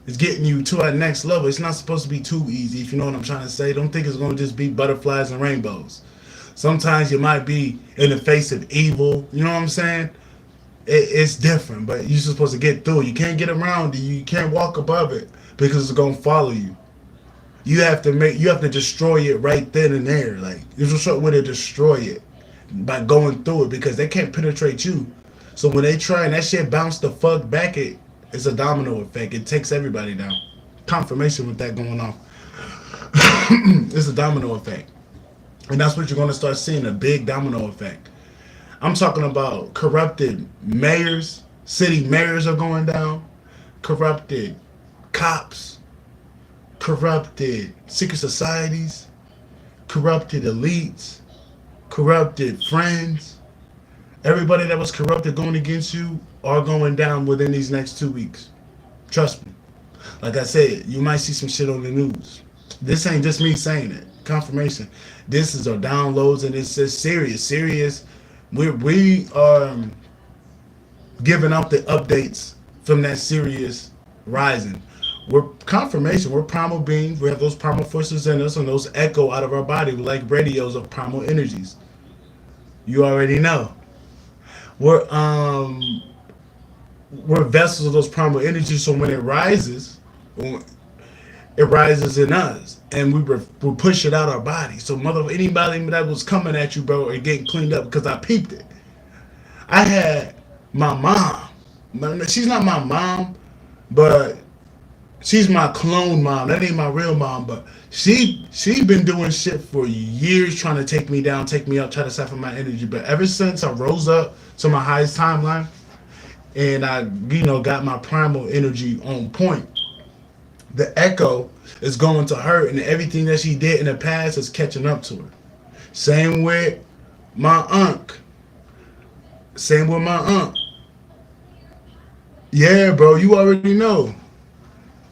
It's getting you to that next level. It's not supposed to be too easy, if you know what I'm trying to say. Don't think it's going to just be butterflies and rainbows. Sometimes you might be in the face of evil. You know what I'm saying? It's different, but you're supposed to get through. You can't get around it. You can't walk above it because it's gonna follow you. You have to destroy it right then and there. Like there's a certain way to destroy it by going through it because they can't penetrate you. So when they try and that shit bounce the fuck back, it's a domino effect. It takes everybody down. Confirmation with that going on. It's a domino effect, and that's what you're gonna start seeing, a big domino effect. I'm talking about corrupted mayors. City mayors are going down. Corrupted cops. Corrupted secret societies. Corrupted elites. Corrupted friends. Everybody that was corrupted going against you are going down within these next 2 weeks. Trust me. Like I said, you might see some shit on the news. This ain't just me saying it. Confirmation. This is our downloads and it's just serious. We are giving out the updates from that serious rising. We're confirmation. We're primal beings. We have those primal forces in us, and those echo out of our body. We're like radios of primal energies. You already know. We're vessels of those primal energies. So when it rises in us, and we push it out our body. So anybody that was coming at you, bro, are getting cleaned up because I peeped it. I had my mom. She's not my mom, but she's my clone mom. That ain't my real mom, but she been doing shit for years trying to take me down, take me up, try to siphon my energy. But ever since I rose up to my highest timeline and I, got my primal energy on point, the echo is going to her, and everything that she did in the past is catching up to her. Same with my aunt. Yeah, bro, you already know.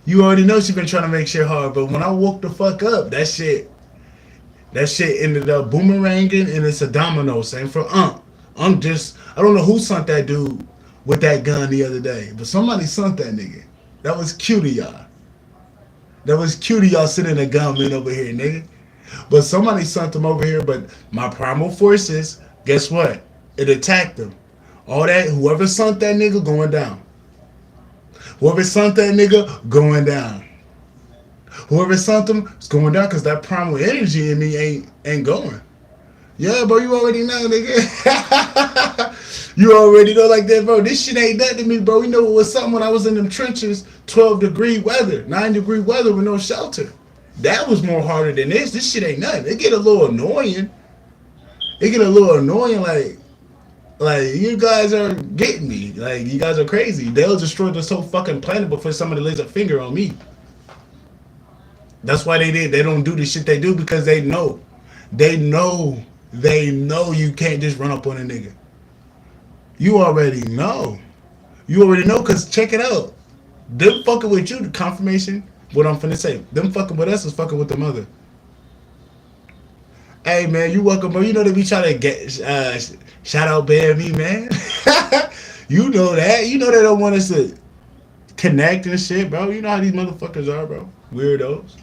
She been trying to make shit hard, but when I woke the fuck up, that shit ended up boomeranging, and it's a domino. Same for Unc. I don't know who sent that dude with that gun the other day, but somebody sent that nigga. That was cute of y'all. Sitting a gunman over here, nigga. But somebody sent them over here, but my primal forces, guess what? It attacked them. All that, whoever sent that nigga, going down. Whoever sent that nigga, going down. Whoever sent them, is going down because that primal energy in me ain't going. Yeah, bro, you already know, nigga. You already know like that, bro. This shit ain't nothing to me, bro. You know it was something when I was in them trenches, 12-degree weather, 9-degree weather with no shelter. That was more harder than this. This shit ain't nothing. It get a little annoying. Like you guys are getting me. Like you guys are crazy. They'll destroy this whole fucking planet before somebody lays a finger on me. That's why they don't do the shit they do, because they know They know you can't just run up on a nigga. You already know. You already know, cause check it out. Them fucking with you, the confirmation. What I'm finna say. Them fucking with us is fucking with the mother. Hey man, you welcome, bro. You know they be trying to get shout out baby man. You know that. You know they don't want us to connect and shit, bro. You know how these motherfuckers are, bro. Weirdos.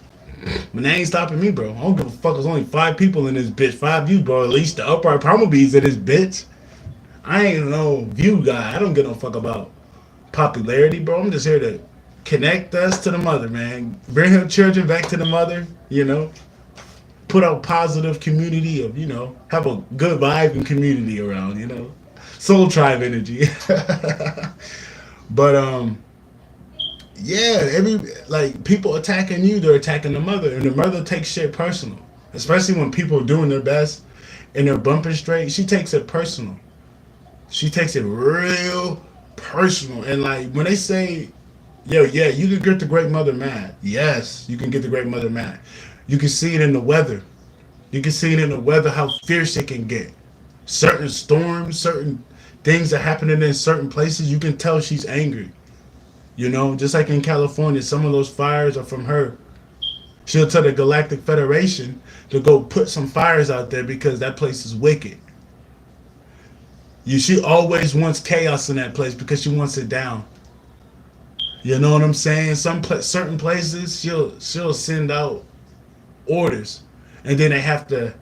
But they ain't stopping me, bro. I don't give a fuck. There's only 5 people in this bitch. 5 views, bro. At least the upright primal bees in this bitch. I ain't no view guy. I don't give no fuck about popularity, bro. I'm just here to connect us to the mother, man. Bring her children back to the mother, you know. Put out positive community of, you know, have a good vibe and community around, you know. Soul tribe energy. But yeah, every like people attacking you, they're attacking the mother, and the mother takes shit personal. Especially when people are doing their best and they're bumping straight, she takes it personal. She takes it real personal. And like when they say, yo, yeah, you can get the great mother mad. Yes, you can get the great mother mad. You can see it in the weather. You can see it in the weather how fierce it can get. Certain storms, certain things that happening in certain places, you can tell she's angry. You know, just like in California, some of those fires are from her. She'll tell the Galactic Federation to go put some fires out there because that place is wicked. She always wants chaos in that place because she wants it down. You know what I'm saying? Certain places she'll send out orders, and then they have to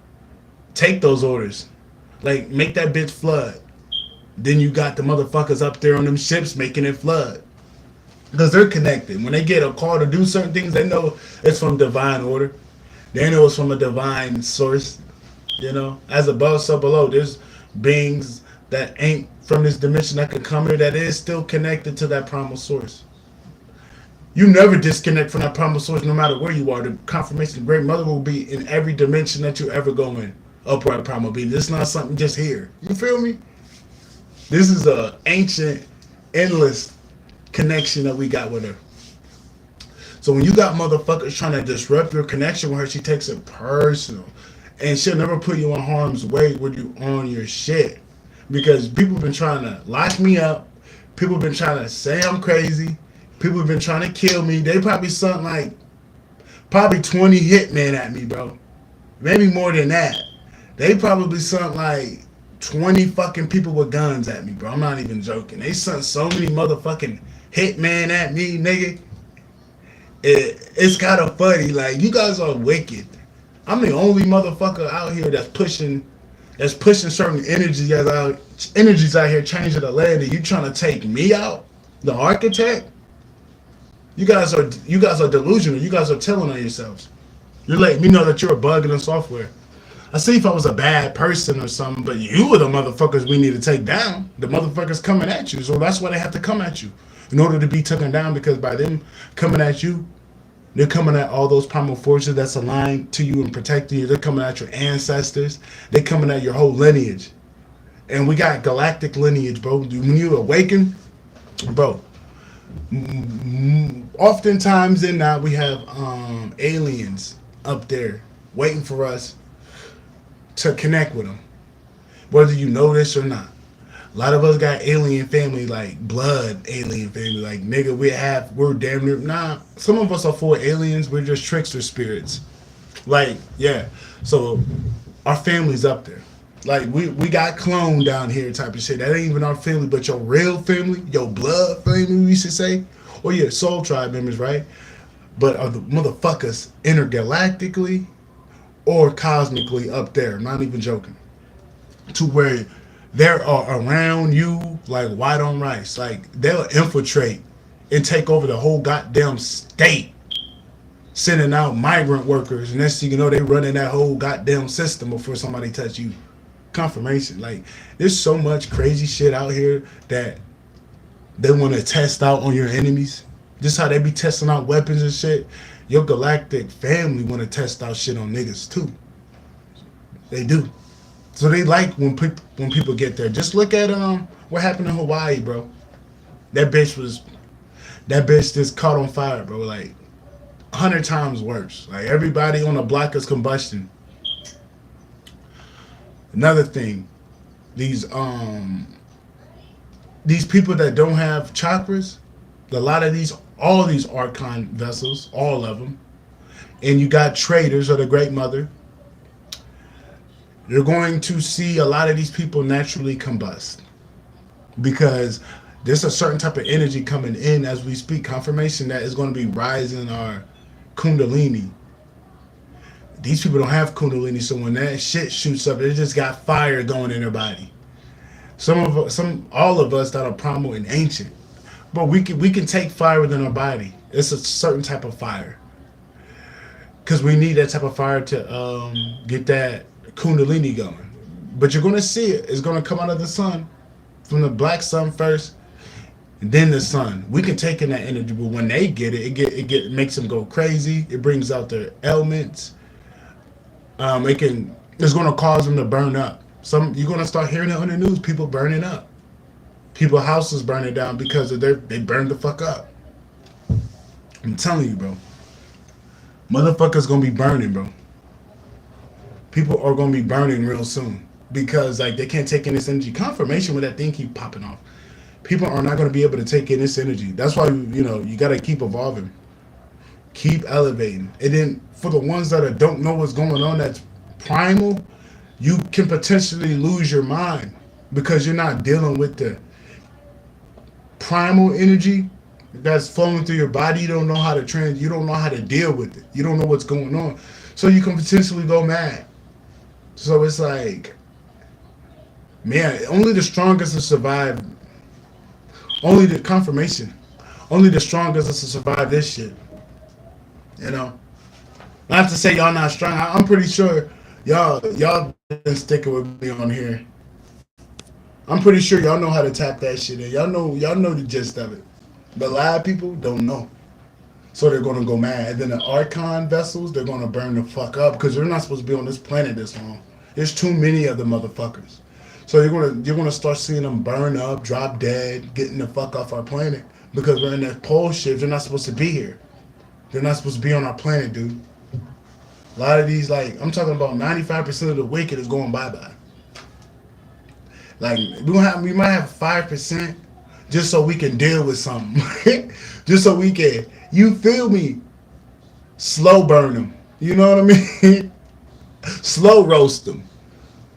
take those orders. Like make that bitch flood. Then you got the motherfuckers up there on them ships making it flood. Because they're connected. When they get a call to do certain things, they know it's from divine order. They know it's from a divine source. You know, as above, so below. There's beings that ain't from this dimension that can come here that is still connected to that primal source. You never disconnect from that primal source no matter where you are. The confirmation of Great Mother will be in every dimension that you ever go in. Upright primal being. This is not something just here. You feel me? This is a ancient, endless connection that we got with her. So when you got motherfuckers trying to disrupt your connection with her, she takes it personal. And she'll never put you in harm's way when you on your shit. Because people have been trying to lock me up. People have been trying to say I'm crazy. People have been trying to kill me. They probably sent like probably 20 hitmen at me, bro. Maybe more than that. They probably sent like 20 fucking people with guns at me, bro. I'm not even joking. They sent so many motherfucking hitmen at me, nigga. It's kind of funny. Like, you guys are wicked. I'm the only motherfucker out here that's pushing certain energies out here changing the land, and you trying to take me out, the architect. You guys are delusional. You guys are telling on yourselves. You're letting me know that you're a bug in the software. I see if I was a bad person or something, but you are the motherfuckers we need to take down. The motherfuckers coming at you, so that's why they have to come at you in order to be taken down. Because by them coming at you, they're coming at all those primal forces that's aligned to you and protecting you. They're coming at your ancestors. They're coming at your whole lineage. And we got galactic lineage, bro. When you awaken, bro, oftentimes in that we have aliens up there waiting for us to connect with them, whether you know this or not. A lot of us got alien family, like blood alien family, like nigga, we're damn near, nah, some of us are for aliens, we're just trickster spirits. Like, yeah. So our family's up there. Like we got cloned down here type of shit. That ain't even our family, but your real family, your blood family, we should say, or your soul tribe members, right? But are the motherfuckers intergalactically or cosmically up there? I'm not even joking. To where they are around you like white on rice. Like, they'll infiltrate and take over the whole goddamn state, sending out migrant workers, and next thing you know, they running that whole goddamn system before somebody touch you. Confirmation. Like, there's so much crazy shit out here that they want to test out on your enemies. Just how they be testing out weapons and shit. Your galactic family want to test out shit on niggas too. They do. So they like when people get there. Just look at what happened in Hawaii, bro. That bitch just caught on fire, bro. Like 100 times worse. Like, everybody on the block is combustion. Another thing, these these people that don't have chakras, a lot of these, all of these archon vessels, all of them, and you got traders of the Great Mother, you're going to see a lot of these people naturally combust because there's a certain type of energy coming in as we speak, confirmation that is going to be rising our kundalini. These people don't have kundalini, so when that shit shoots up, they just got fire going in their body. All of us that are primal and ancient, but we can take fire within our body. It's a certain type of fire because we need that type of fire to get that kundalini going. But you're gonna see it. It's gonna come out of the sun, from the black sun first, and then the sun. We can take in that energy, but when they get it, it makes them go crazy. It brings out their ailments. It's gonna cause them to burn up. You're gonna start hearing it on the news. People burning up. People houses burning down because of they burned the fuck up. I'm telling you, bro. Motherfuckers gonna be burning, bro. People are gonna be burning real soon because like they can't take in this energy. Confirmation when that thing keep popping off. People are not gonna be able to take in this energy. That's why you gotta keep evolving, keep elevating, and then for the ones that don't know what's going on, that's primal. You can potentially lose your mind because you're not dealing with the primal energy that's flowing through your body. You don't know how to you don't know how to deal with it. You don't know what's going on. So you can potentially go mad. So it's like, man, only the strongest will survive. Only the confirmation. Only the strongest will survive this shit. You know? Not to say y'all not strong. I'm pretty sure y'all been sticking with me on here. I'm pretty sure y'all know how to tap that shit in. Y'all know the gist of it. But a lot of people don't know. So they're gonna go mad. And then the Archon vessels, they're gonna burn the fuck up because they're not supposed to be on this planet this long. There's too many of the motherfuckers. So you're gonna start seeing them burn up, drop dead, getting the fuck off our planet because we're in that pole shift. They're not supposed to be here. They're not supposed to be on our planet, dude. A lot of these, like, I'm talking about 95% of the wicked is going bye-bye. Like, we might have 5% just so we can deal with something. Just so we can, you feel me, slow burn them. You know what I mean? Slow roast them.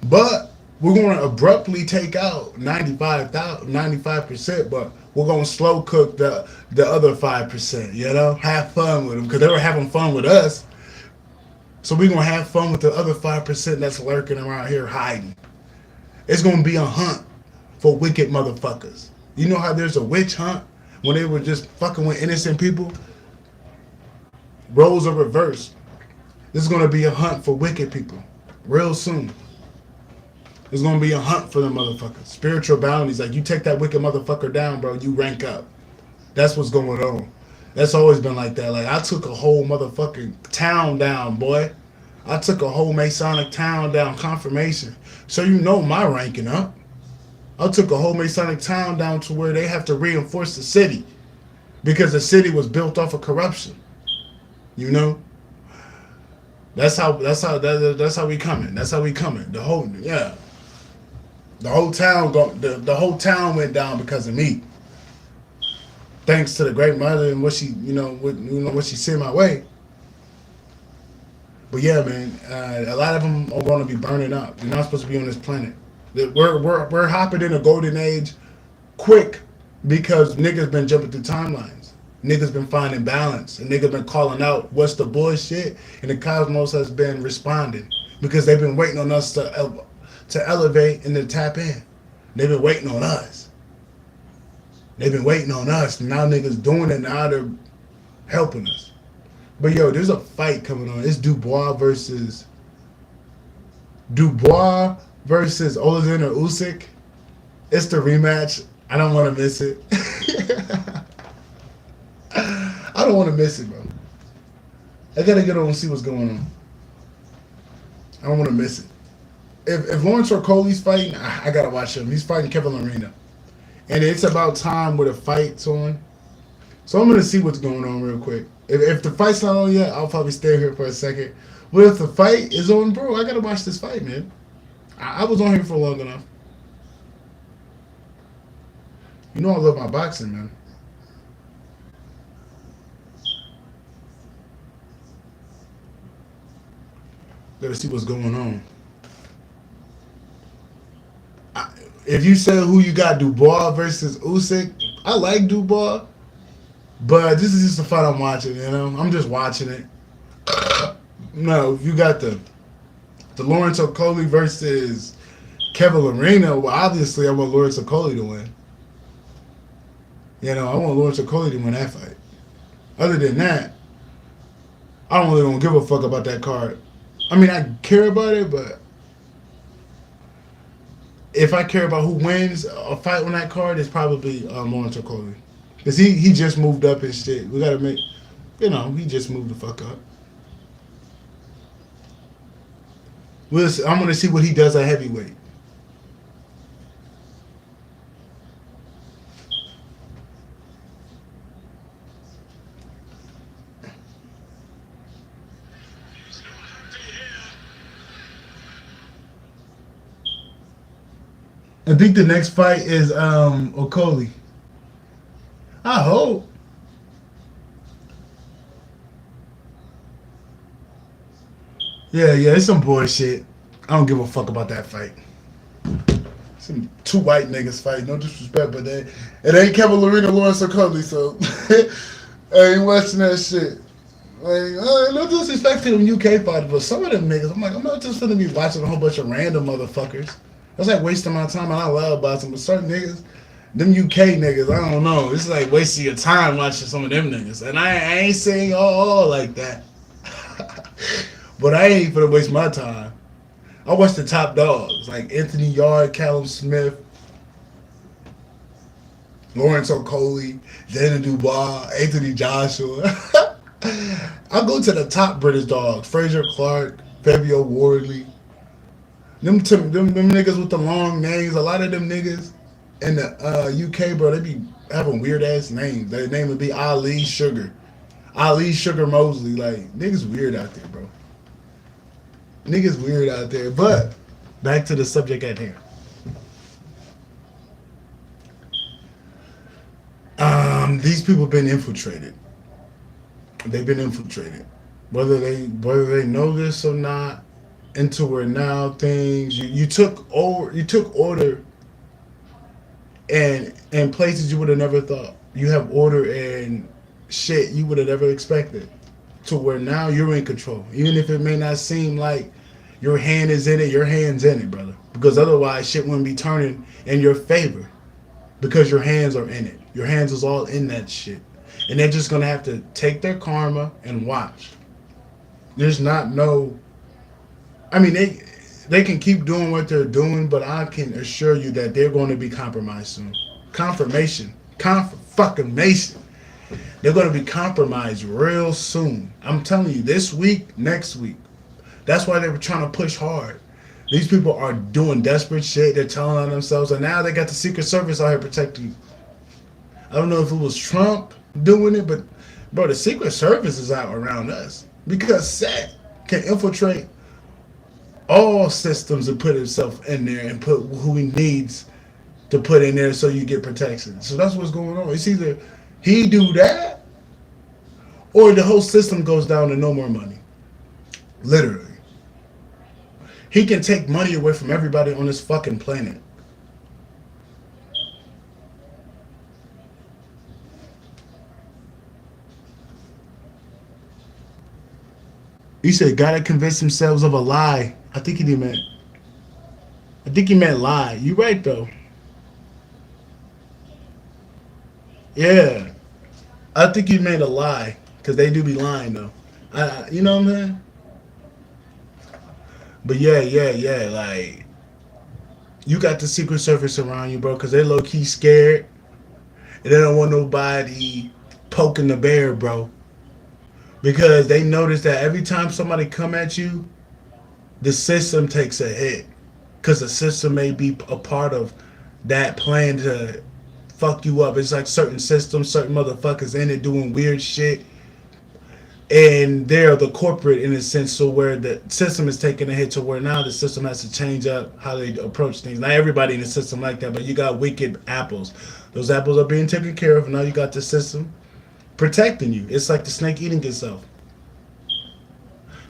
But we're going to abruptly take out 95%, but we're going to slow cook the other 5%, you know? Have fun with them because they were having fun with us. So we're going to have fun with the other 5% that's lurking around here hiding. It's going to be a hunt for wicked motherfuckers. You know how there's a witch hunt when they were just fucking with innocent people? Roles are reversed. This is going to be a hunt for wicked people real soon. There's going to be a hunt for them motherfuckers. Spiritual bounties. Like, you take that wicked motherfucker down, bro, you rank up. That's what's going on. That's always been like that. Like, I took a whole motherfucking town down, boy. I took a whole Masonic town down, confirmation. So you know my ranking up. I took a whole Masonic town down to where they have to reinforce the city because the city was built off of corruption. You know? That's how we coming. That's how we coming. The whole town went down because of me. Thanks to the Great Mother and what she sent my way. But yeah, man, a lot of them are going to be burning up. They're not supposed to be on this planet. We're hopping in a golden age quick because niggas been jumping through timelines. Niggas been finding balance and niggas been calling out what's the bullshit, and the cosmos has been responding because they've been waiting on us to elevate and to tap in. They've been waiting on us. They've been waiting on us, and now niggas doing it. Now they're helping us. But yo, there's a fight coming on. It's Dubois versus Alexander Usyk. It's the rematch. I don't want to miss it. I don't want to miss it, bro. I gotta get on and see what's going on. I don't want to miss it. If Lawrence Orcoli's fighting, I gotta watch him. He's fighting Kevin Lorena. And it's about time where the fight's on. So I'm going to see what's going on real quick. If the fight's not on yet, I'll probably stay here for a second. But if the fight is on, bro, I got to watch this fight, man. I was on here for long enough. You know I love my boxing, man. Gotta see what's going on. I, if you say who you got, Dubois versus Usyk, I like Dubois, but this is just the fight I'm watching. You know, I'm just watching it. No, you got the Lawrence Okoli versus Kevin Lorena. Well, obviously, I want Lawrence Okoli to win. You know, I want Lawrence Okoli to win that fight. Other than that, I don't really don't give a fuck about that card. I mean, I care about it, but if I care about who wins a fight on that card, it's probably Lawrence Okoli. Because he just moved up his shit. We got to make, he just moved the fuck up. I'm going to see what he does at heavyweight. I think the next fight is Okoli. I hope. Yeah, it's some bullshit. I don't give a fuck about that fight. Some two white niggas fight. No disrespect, but it ain't Kevin Lorena, Lawrence Okoli, so I ain't watching that shit. Like, no disrespect to them UK fighters, but some of them niggas, I'm not just gonna be watching a whole bunch of random motherfuckers. That's like wasting my time, and I love boxing, but certain niggas, them UK niggas, I don't know. It's like wasting your time watching some of them niggas. And I ain't saying all like that. But I ain't finna waste my time. I watch the top dogs, like Anthony Yard, Callum Smith, Lawrence Okoli, Dana Dubois, Anthony Joshua. I go to the top British dogs, Fraser Clark, Fabio Wardley. Them niggas with the long names, a lot of them niggas in the UK, bro, they be having weird ass names. Their name would be Ali Sugar. Ali Sugar Mosley. Like, niggas weird out there, bro. Niggas weird out there. But, back to the subject at hand. These people been infiltrated. They've been infiltrated. Whether they know this or not, into where now things you took order and places you would have never thought. You have order and shit you would have never expected. To where now you're in control. Even if it may not seem like your hand is in it, your hand's in it, brother. Because otherwise shit wouldn't be turning in your favor. Because your hands are in it. Your hands is all in that shit. And they're just gonna have to take their karma and watch. There's not no I mean, they can keep doing what they're doing, but I can assure you that they're going to be compromised soon. Confirmation. They're going to be compromised real soon. I'm telling you, this week, next week. That's why they were trying to push hard. These people are doing desperate shit. They're telling on themselves, and now they got the Secret Service out here protecting you. I don't know if it was Trump doing it, but, bro, the Secret Service is out around us. Because Seit can infiltrate all systems and put himself in there and put who he needs to put in there so you get protection. So that's what's going on. It's either he do that or the whole system goes down to no more money. Literally. He can take money away from everybody on this fucking planet. He said, gotta convince themselves of a lie. I think he meant lie. You right though. Yeah, I think he meant a lie because they do be lying though. You know what I'm saying? But yeah. Like, you got the Secret Service around you, bro, because they low key scared and they don't want nobody poking the bear, bro. Because they notice that every time somebody come at you, the system takes a hit. Because the system may be a part of that plan to fuck you up. It's like certain systems, certain motherfuckers in it doing weird shit. and they're the corporate in a sense, so where the system is taking a hit to where now the system has to change up how they approach things. Not everybody in the system like that, but you got wicked apples. Those apples are being taken care of. Now you got the system protecting you. It's like the snake eating itself.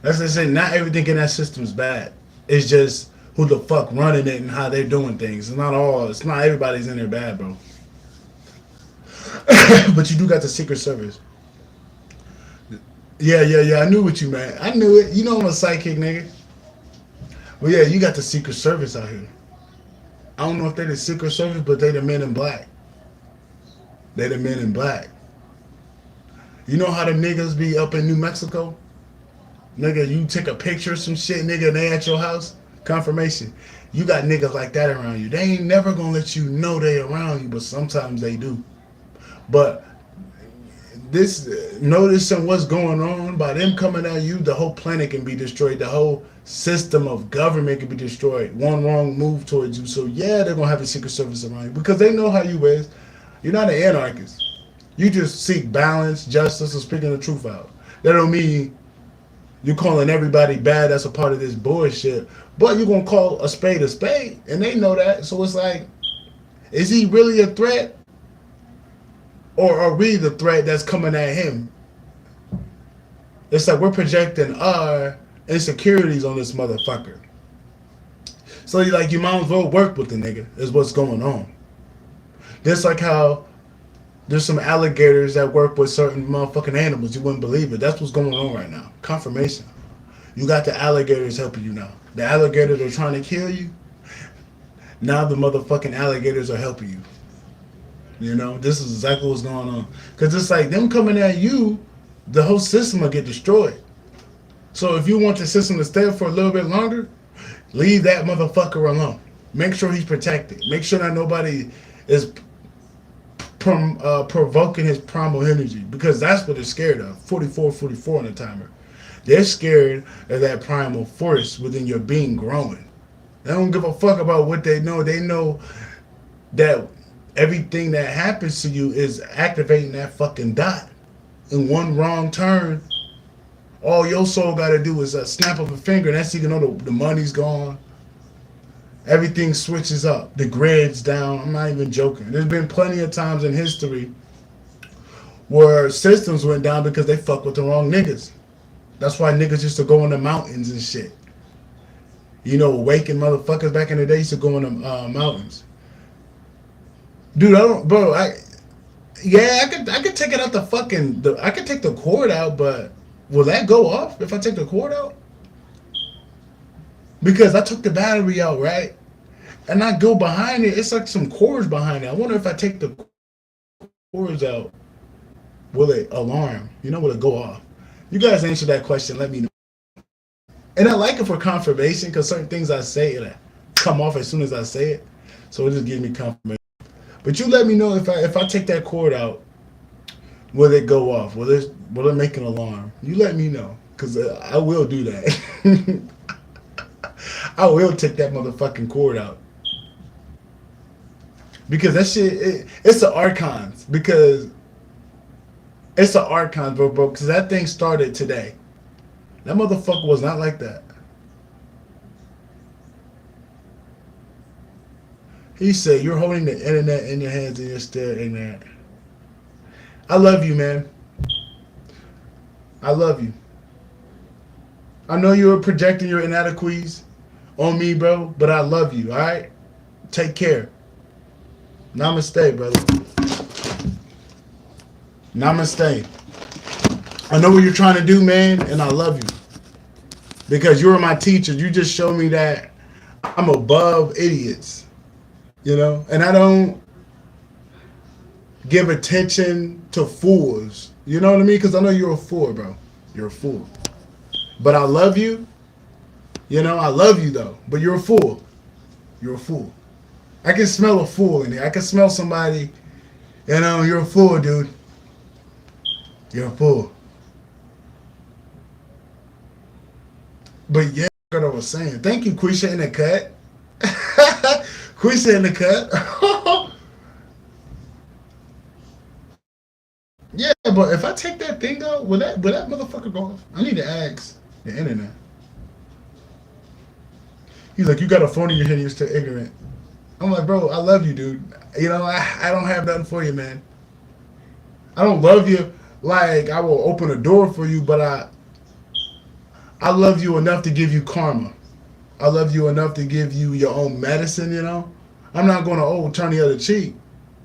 That's what I say. Not everything in that system is bad. It's just who the fuck running it and how they're doing things. It's not all. It's not everybody's in there bad, bro. But you do got the Secret Service. Yeah. I knew what you meant. I knew it. You know I'm a psychic nigga. Well, yeah, you got the Secret Service out here. I don't know if they the Secret Service, but they the Men in Black. They the Men in Black. You know how the niggas be up in New Mexico? Nigga, you take a picture of some shit, nigga, and they at your house? Confirmation. You got niggas like that around you. They ain't never gonna let you know they around you, but sometimes they do. But this noticing what's going on by them coming at you, the whole planet can be destroyed. The whole system of government can be destroyed. One wrong move towards you. So yeah, they're gonna have a Secret Service around you because they know how you is. You're not an anarchist. You just seek balance, justice, and speaking the truth out. That don't mean you're calling everybody bad that's a part of this bullshit. But you're gonna call a spade, and they know that. So it's like, is he really a threat? Or are we the threat that's coming at him? It's like we're projecting our insecurities on this motherfucker. So you like you might as well work with the nigga is what's going on. Just like how there's some alligators that work with certain motherfucking animals. You wouldn't believe it. That's what's going on right now. Confirmation. You got the alligators helping you now. The alligators are trying to kill you. Now the motherfucking alligators are helping you. You know, this is exactly what's going on. Because it's like them coming at you, the whole system will get destroyed. So if you want the system to stay for a little bit longer, leave that motherfucker alone. Make sure he's protected. Make sure that nobody is provoking his primal energy. Because that's what they're scared of. 44 on the timer. They're scared of that primal force within your being growing. They don't give a fuck about what they know. They know that everything that happens to you is activating that fucking dot. In one wrong turn, all your soul got to do is a snap of a finger. And that's you know the money's gone. Everything switches up. The grid's down. I'm not even joking. There's been plenty of times in history where systems went down because they fuck with the wrong niggas. That's why niggas used to go in the mountains and shit. You know, awakened motherfuckers back in the day used to go in the mountains. Dude, I could take it out the fucking, I could take the cord out, but will that go off if I take the cord out? Because I took the battery out, right? And I go behind it, it's like some cords behind it. I wonder if I take the cords out, will it alarm? You know, will it go off? You guys answer that question, let me know. And I like it for confirmation, because certain things I say, like, come off as soon as I say it. So it just gives me confirmation. But you let me know if I take that cord out, will it go off? Will it make an alarm? You let me know, because I will do that. I will take that motherfucking cord out. Because that shit, it's the Archons. Because it's the Archons, bro. Because that thing started today. That motherfucker was not like that. He said, you're holding the internet in your hands and you're still ignorant. I love you, man. I love you. I know you're projecting your inadequacies on me, bro, but I love you, all right? Take care. Namaste, brother. Namaste. I know what you're trying to do, man, and I love you. Because you were my teacher. You just showed me that I'm above idiots, you know? And I don't give attention to fools. You know what I mean? Because I know you're a fool, bro. You're a fool. But I love you. You know, I love you, though. But you're a fool. You're a fool. I can smell a fool in here. I can smell somebody, you know, you're a fool, dude. You're a fool. But yeah, what I was saying. Thank you, Quisha in the cut. Quisha in the cut. Yeah, but if I take that thing out, will that motherfucker go off? I need to ask the internet. He's like, you got a phone in your head, you're still ignorant. I'm like, bro, I love you, dude. You know, I don't have nothing for you, man. I don't love you like I will open a door for you, but I love you enough to give you karma. I love you enough to give you your own medicine, you know? I'm not going to, turn the other cheek.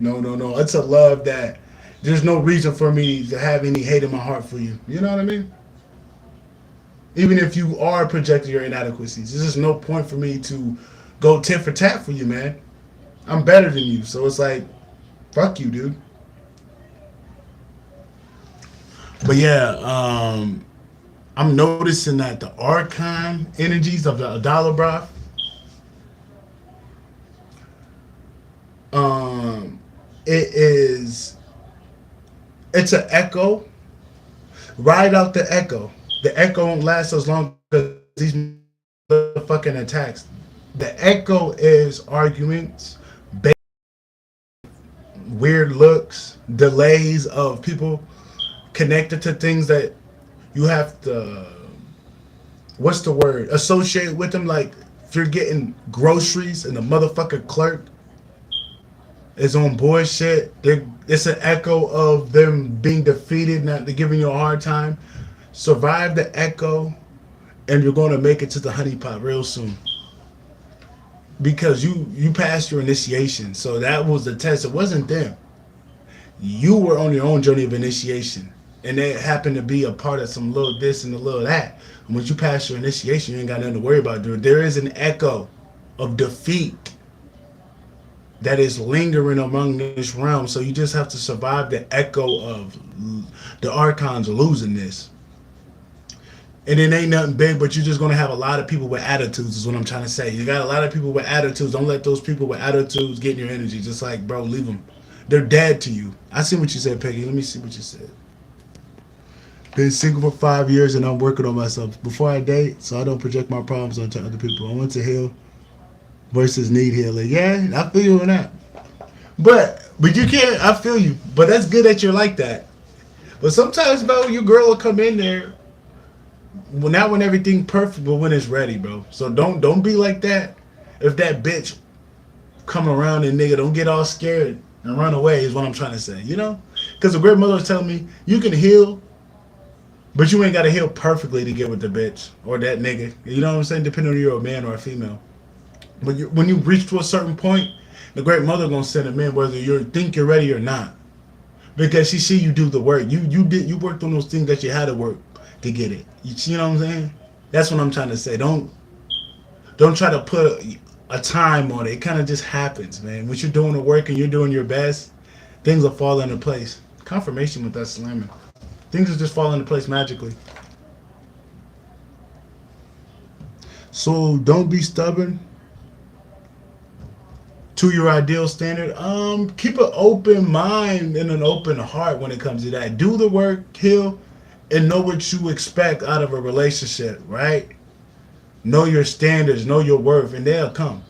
No, no, no. It's a love that there's no reason for me to have any hate in my heart for you. You know what I mean? Even if you are projecting your inadequacies, there's just no point for me to go tit for tat for you, man. I'm better than you. So it's like, fuck you, dude. But yeah, I'm noticing that the archon energies of the dollar broth, um, it is, it's an echo. Ride out the echo. The echo won't last as long as these fucking attacks. The echo is arguments, weird looks, delays of people connected to things that you have to, what's the word, associate with them. Like if you're getting groceries and the motherfucker clerk is on bullshit, it's an echo of them being defeated, not giving you a hard time. Survive the echo, and you're going to make it to the honeypot real soon. Because you passed your initiation, so that was the test. It wasn't them. You were on your own journey of initiation, and it happened to be a part of some little this and a little that. And once you pass your initiation, you ain't got nothing to worry about. There is an echo of defeat that is lingering among this realm. So you just have to survive the echo of the archons losing this. And it ain't nothing big, but you're just gonna have a lot of people with attitudes. Is what I'm trying to say. You got a lot of people with attitudes. Don't let those people with attitudes get in your energy. Just like, bro, leave them. They're dead to you. I see what you said, Peggy. Let me see what you said. Been single for 5 years and I'm working on myself before I date, so I don't project my problems onto other people. I want to heal versus need healing. Yeah, I feel you on that. But you can't. I feel you. But that's good that you're like that. But sometimes, bro, your girl will come in there. Well, not when everything perfect, but when it's ready, bro. So don't be like that. If that bitch come around and nigga, don't get all scared and run away. Is what I'm trying to say. You know, because the great mother was telling me you can heal, but you ain't got to heal perfectly to get with the bitch or that nigga. You know what I'm saying? Depending on you're a man or a female. But when you reach to a certain point, the great mother gonna send him in whether you think you're ready or not, because she see you do the work. You worked on those things that you had to work to get it. You know what I'm saying? That's what I'm trying to say. Don't try to put a time on it. It kind of just happens, man. Once you're doing the work and you're doing your best, things will fall into place. Confirmation with that slamming. Things will just fall into place magically. So don't be stubborn to your ideal standard. Keep an open mind and an open heart when it comes to that. Do the work, heal, and know what you expect out of a relationship, right? Know your standards, know your worth, and they'll come.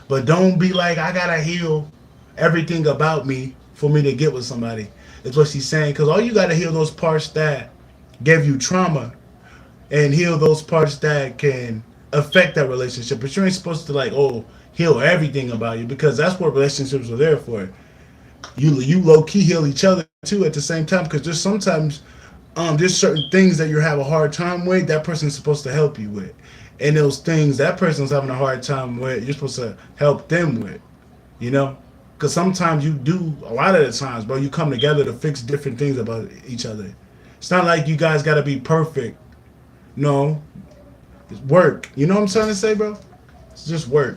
But don't be like, I gotta heal everything about me for me to get with somebody. That's what she's saying. Because all you gotta heal those parts that gave you trauma and heal those parts that can affect that relationship. But you ain't supposed to like, heal everything about you, because that's what relationships are there for. You low key heal each other too at the same time, because there's sometimes there's certain things that you have a hard time with that person's supposed to help you with, and those things that person's having a hard time with you're supposed to help them with, you know, because sometimes you do, a lot of the times, bro, you come together to fix different things about each other. It's not like you guys got to be perfect. No, it's work. You know what I'm trying to say, bro? It's just work.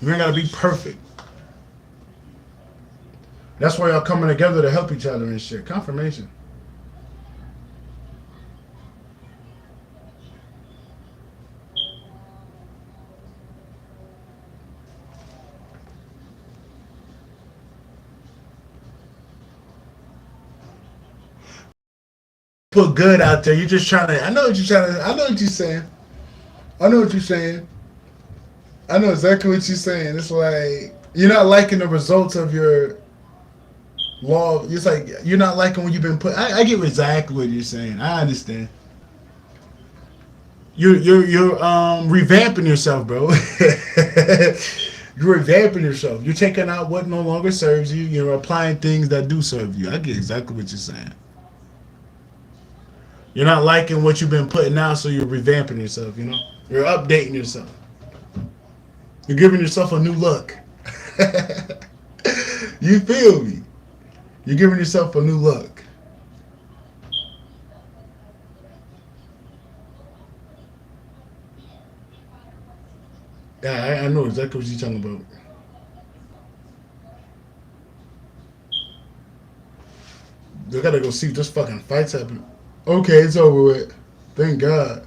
You ain't got to be perfect. That's why y'all coming together to help each other and shit. Confirmation. Put good out there. You're just trying to. I know what you're trying to. I know what you're saying. I know what you're saying. I know exactly what you're saying. It's like you're not liking the results of your Law, it's like you're not liking when you've been put. I get exactly what you're saying. I understand. You're revamping yourself, bro. You're revamping yourself. You're taking out what no longer serves you. You're applying things that do serve you. I get exactly what you're saying. You're not liking what you've been putting out, so you're revamping yourself. You know, you're updating yourself. You're giving yourself a new look. You feel me? You're giving yourself a new look. Yeah, I know exactly what you're talking about. I gotta go see if this fucking fight's happening. Okay, it's over with. Thank God.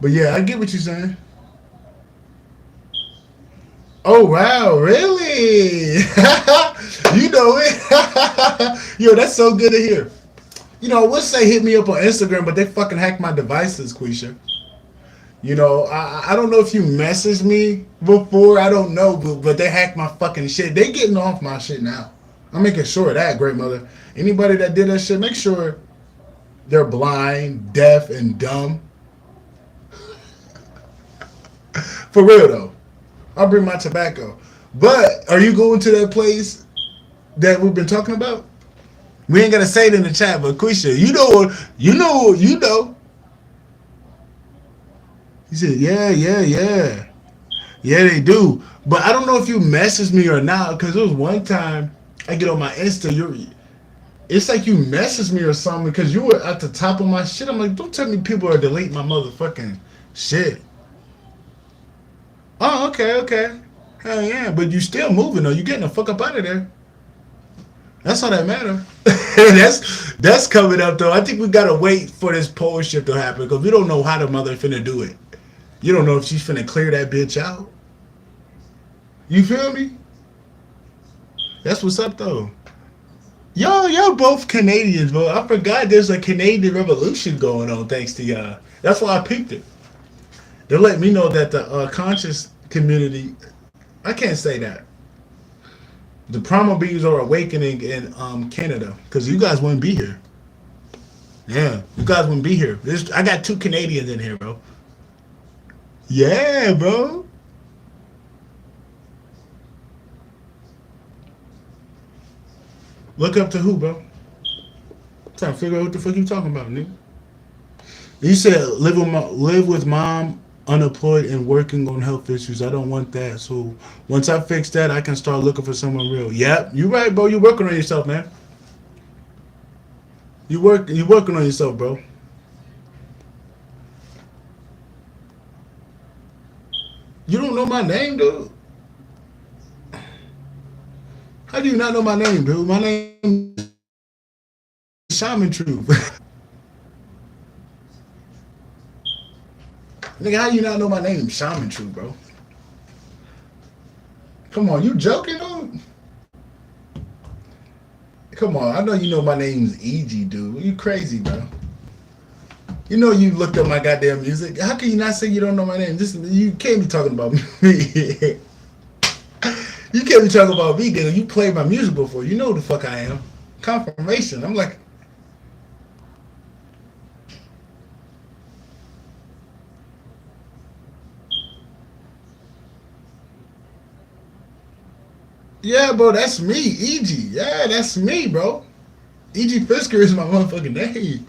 But yeah, I get what you're saying. Oh wow, really? You know it. Yo, that's so good to hear. You know, I would say hit me up on Instagram, but they fucking hacked my devices, Quisha. You know, I don't know if you messaged me before. I don't know, but they hacked my fucking shit. They getting off my shit now. I'm making sure of that, great mother. Anybody that did that shit, make sure they're blind, deaf, and dumb. For real though. I'll bring my tobacco. But are you going to that place that we've been talking about? We ain't gotta say it in the chat, but Quisha, you know. He said, yeah, yeah, yeah. Yeah, they do. But I don't know if you messaged me or not, because there was one time I get on my Insta, it's like you messaged me or something because you were at the top of my shit. I'm like, don't tell me people are deleting my motherfucking shit. Oh, okay, okay. Hell yeah, but you still moving though. You getting the fuck up out of there. That's all that matter. That's coming up though. I think we gotta wait for this poll shift to happen because we don't know how the mother finna do it. You don't know if she's finna clear that bitch out. You feel me? That's what's up though. Y'all both Canadians, bro. I forgot there's a Canadian revolution going on thanks to y'all. That's why I picked it. They're letting me know that the conscious community, I can't say that. The primal beings are awakening in Canada because you guys wouldn't be here. Yeah, you guys wouldn't be here. I got two Canadians in here, bro. Yeah, bro. Look up to who, bro? I'm trying to figure out what the fuck you talking about, nigga. You said live with mom, unemployed and working on health issues. I don't want that. So once I fix that, I can start looking for someone real. Yep, you right, bro. You working on yourself, man. You working on yourself, bro. You don't know my name, dude. How do you not know my name, dude? My name is Shaman Truth. Nigga, how you not know my name, Shaman Truth, bro? Come on, you joking, dude? Come on, I know you know my name's EG, dude. You crazy, bro? You know you looked up my goddamn music. How can you not say you don't know my name? You can't be talking about me. You can't be talking about me, nigga. You played my music before. You know who the fuck I am. Confirmation. I'm like, yeah, bro, that's me, EG. Yeah, that's me, bro. EG Fisker is my motherfucking name.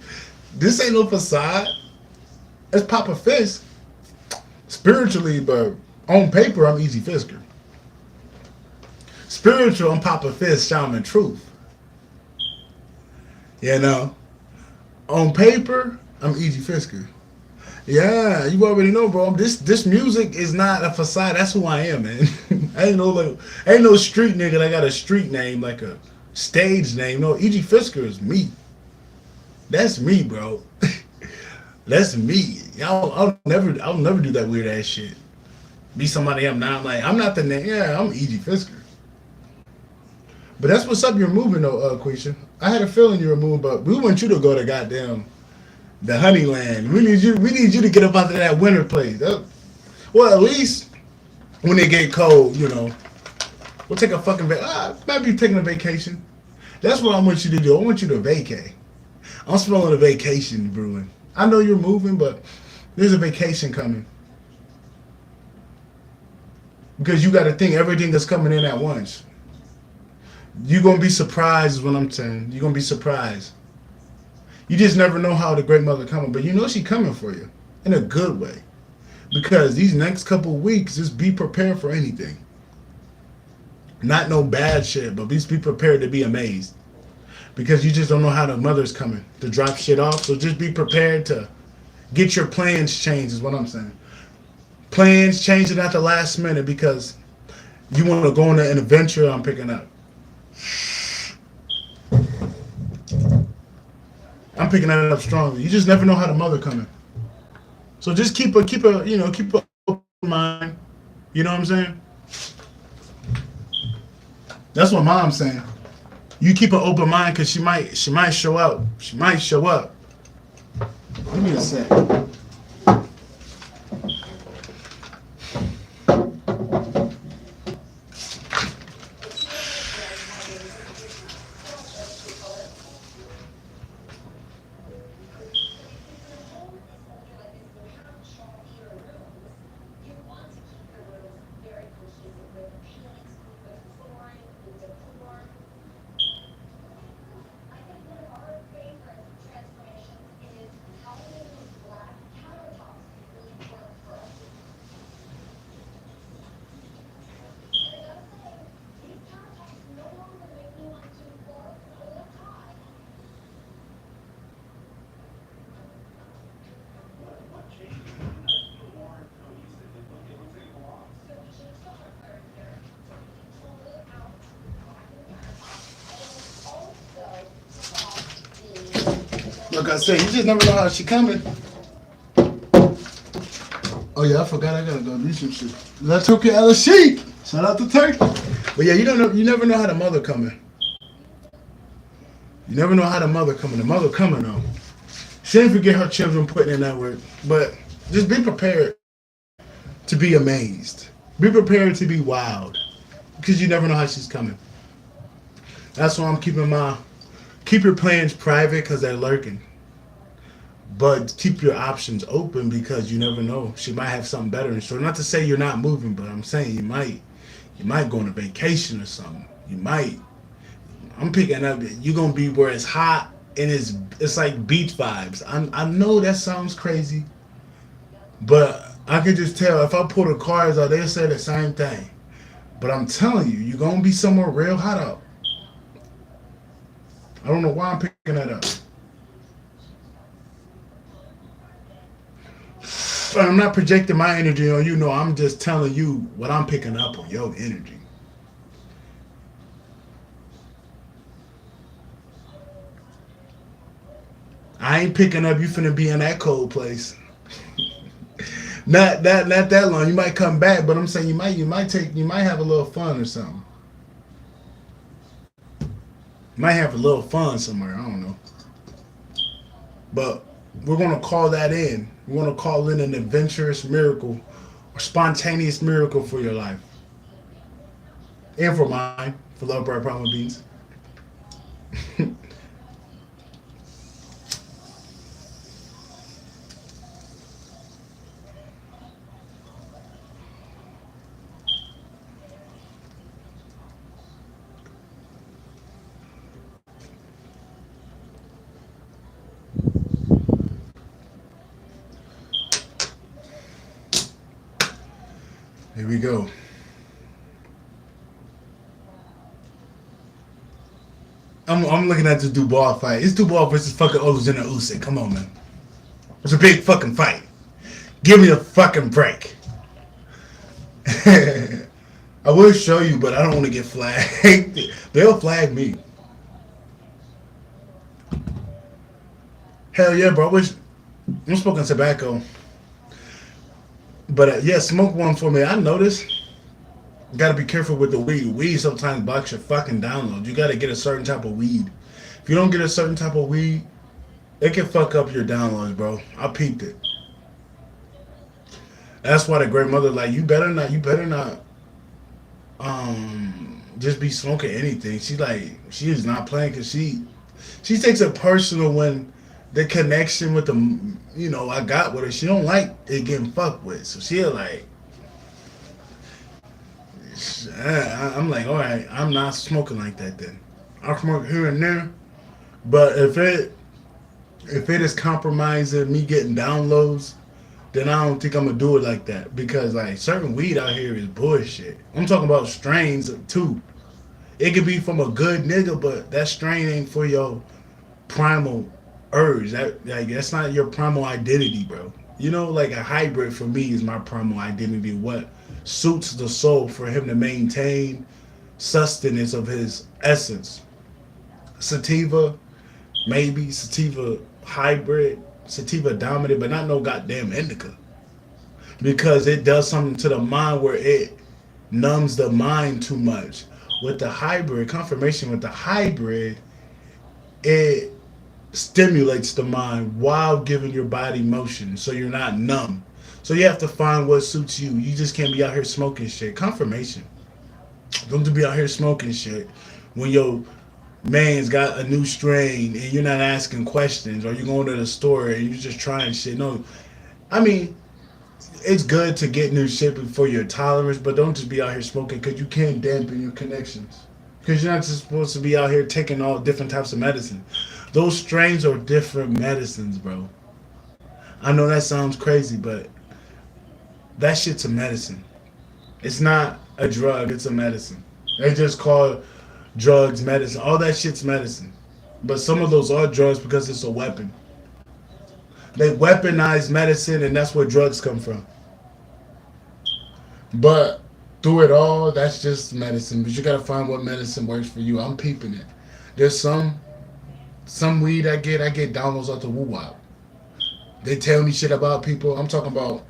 This ain't no facade. It's Papa Fisk. Spiritually, but on paper, I'm EG Fisker. Spiritual, I'm Papa Fisk, Shaman Truth. You know? On paper, I'm EG Fisker. Yeah, you already know, bro. This music is not a facade. That's who I am, man. Ain't no street nigga that got a street name like a stage name. No, E.G. Fisker is me. That's me, bro. That's me. I'll never do that weird ass shit. Be somebody I'm not. Like I'm not the name. Yeah, I'm E.G. Fisker. But that's what's up. You're moving though, Quisha. I had a feeling you were moving, but we want you to go to goddamn the Honeyland. We need you. We need you to get up out of that winter place. Well, at least when it get cold, you know, We'll take a fucking maybe taking a vacation. That's what I want you to do. I want you to vacay. I'm smelling a vacation brewing. I know you're moving, but there's a vacation coming. Because you got to think everything that's coming in at once. You're going to be surprised is what I'm saying. You're going to be surprised. You just never know how the great mother coming, but you know she coming for you in a good way. Because these next couple of weeks, just be prepared for anything. Not no bad shit, but just be prepared to be amazed. Because you just don't know how the mother's coming to drop shit off. So just be prepared to get your plans changed is what I'm saying. Plans changing at the last minute because you want to go on an adventure I'm picking up. I'm picking that up strongly. You just never know how the mother coming. So just keep a open mind. You know what I'm saying? That's what mom's saying. You keep an open mind because she might show up. She might show up. Give me a sec. Like I said, you just never know how she coming. Oh yeah, I forgot I gotta go do some shit. That Turkey LSC. Shout out to Turkey. But yeah, you don't know. You never know how the mother coming. You never know how the mother coming. The mother coming though. She didn't forget her children putting in that work. But just be prepared to be amazed. Be prepared to be wild. Because you never know how she's coming. That's why I'm keep your plans private because they're lurking. But keep your options open because you never know. She might have something better in store. Not to say you're not moving, but I'm saying you might go on a vacation or something. You might. I'm picking up. You're gonna be where it's hot and it's like beach vibes. I know that sounds crazy, but I can just tell if I pull the cards out, they'll say the same thing. But I'm telling you, you're gonna be somewhere real hot out. I don't know why I'm picking that up. I'm not projecting my energy on you. No, I'm just telling you what I'm picking up on your energy. I ain't picking up you finna be in that cold place. not that long. You might come back, but I'm saying you might have a little fun or something. You might have a little fun somewhere. I don't know. But we're gonna call that in. We're gonna call in an adventurous miracle or spontaneous miracle for your life. And for mine, for Love Bread Problem Beans. Here we go. I'm looking at this Dubois fight. It's Dubois versus fucking Alexander Usyk. Come on, man. It's a big fucking fight. Give me a fucking break. I will show you, but I don't want to get flagged. They'll flag me. Hell yeah, bro. I'm smoking tobacco. But yeah, smoke one for me. I noticed. You gotta be careful with the weed. Weed sometimes blocks your fucking download. You gotta get a certain type of weed. If you don't get a certain type of weed, it can fuck up your downloads, bro. I peeped it. That's why the great mother like, you better not just be smoking anything. She is not playing because she takes it personal when the connection with the I got with her. She don't like it getting fucked with, so she'll like. I'm like, all right, I'm not smoking like that. Then I'll smoke here and there, but if it is compromising me getting downloads, then I don't think I'm gonna do it like that because like certain weed out here is bullshit. I'm talking about strains too. It could be from a good nigga, but that strain ain't for your primal urge. That's not your primal identity, bro. Like a hybrid for me is my primal identity. What suits the soul for him to maintain sustenance of his essence. Sativa, maybe sativa hybrid, sativa dominant, but not no goddamn indica because it does something to the mind where it numbs the mind too much. With the hybrid, confirmation with the hybrid, it stimulates the mind while giving your body motion so you're not numb. So you have to find what suits you. You just can't be out here smoking shit. Confirmation. Don't be out here smoking shit when your man's got a new strain and you're not asking questions or you're going to the store and you're just trying shit. No, I mean, it's good to get new shit for your tolerance, but don't just be out here smoking because you can't dampen your connections. Because you're not just supposed to be out here taking all different types of medicine. Those strains are different medicines, bro. I know that sounds crazy, but that shit's a medicine. It's not a drug, it's a medicine. They just call drugs medicine. All that shit's medicine. But some of those are drugs because it's a weapon. They weaponize medicine, and that's where drugs come from. But through it all, that's just medicine. But you gotta find what medicine works for you. I'm peeping it. There's some weed I get downloads out the woo wop. They tell me shit about people. I'm talking about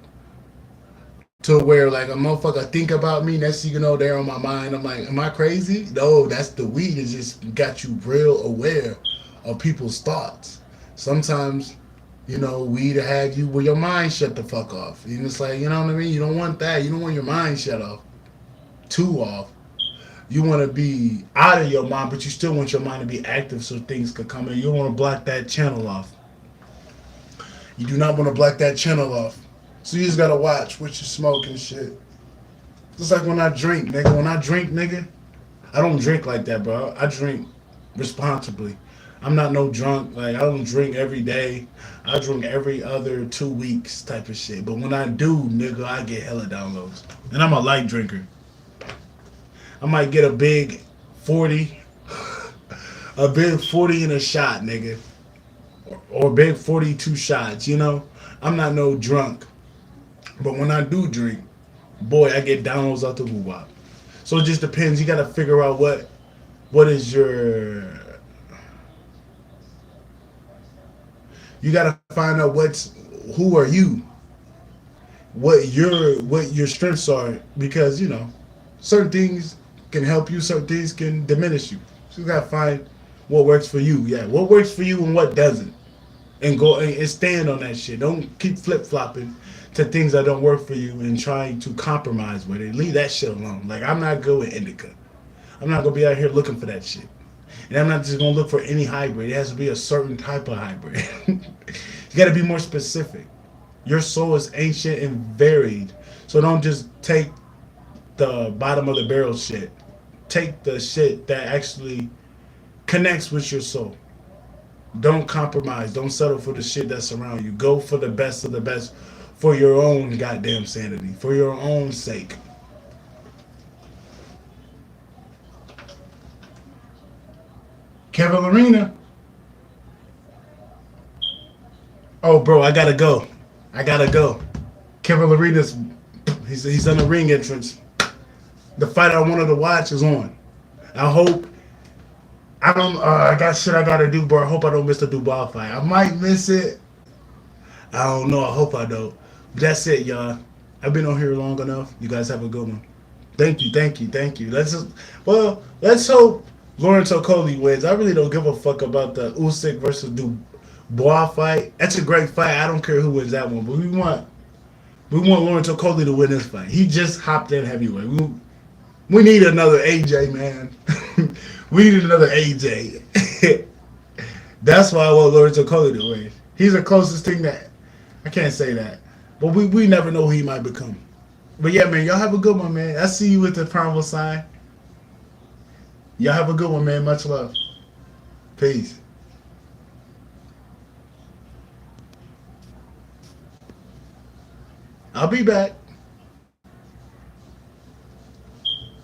to where like a motherfucker think about me. Next thing you know, they're on my mind. I'm like, am I crazy? No, that's the weed. It just got you real aware of people's thoughts. Sometimes, weed will have you where your mind shut the fuck off. And it's like, you know what I mean? You don't want that. You don't want your mind shut off. Too off. You want to be out of your mind, but you still want your mind to be active so things could come in. You don't want to block that channel off. You do not want to block that channel off. So you just gotta watch what you smoke and shit. Just like when I drink, nigga. When I drink, nigga, I don't drink like that, bro. I drink responsibly. I'm not no drunk. Like I don't drink every day. I drink every other 2 weeks type of shit. But when I do, nigga, I get hella downloads. And I'm a light drinker. I might get a big 40, a big 40 in a shot, nigga, or a big 42 shots. I'm not no drunk. But when I do drink, boy, I get downloads out the woo wop. So it just depends. You gotta figure out what is your. You gotta find out who are you, what your strengths are, because certain things can help you, certain things can diminish you. So you gotta find what works for you. Yeah, what works for you and what doesn't, and go and stand on that shit. Don't keep flip flopping to things that don't work for you and trying to compromise with it. Leave that shit alone. Like I'm not good with indica. I'm not gonna be out here looking for that shit. And I'm not just gonna look for any hybrid. It has to be a certain type of hybrid. You gotta be more specific. Your soul is ancient and varied. So don't just take the bottom of the barrel shit. Take the shit that actually connects with your soul. Don't compromise. Don't settle for the shit that's around you. Go for the best of the best for your own goddamn sanity, for your own sake. Kevin Lorena. Oh, bro, I gotta go. I gotta go. Kevin Lorena's, he's on the ring entrance. The fight I wanted to watch is on. I hope. I got shit I gotta do, bro. I hope I don't miss the Dubai fight. I might miss it. I don't know. I hope I don't. But that's it, y'all. I've been on here long enough. You guys have a good one. Thank you, thank you, thank you. Let's hope Lawrence Okoli wins. I really don't give a fuck about the Usyk versus Dubois fight. That's a great fight. I don't care who wins that one, but we want Lawrence Okoli to win this fight. He just hopped in heavyweight. We need another AJ, man. We need another AJ. That's why I want Lorenzo Coley to win. He's the closest thing that I can't say that, but we never know who he might become. But yeah, man, y'all have a good one, man. I see you with the primal sign. Y'all have a good one, man. Much love. Peace. I'll be back.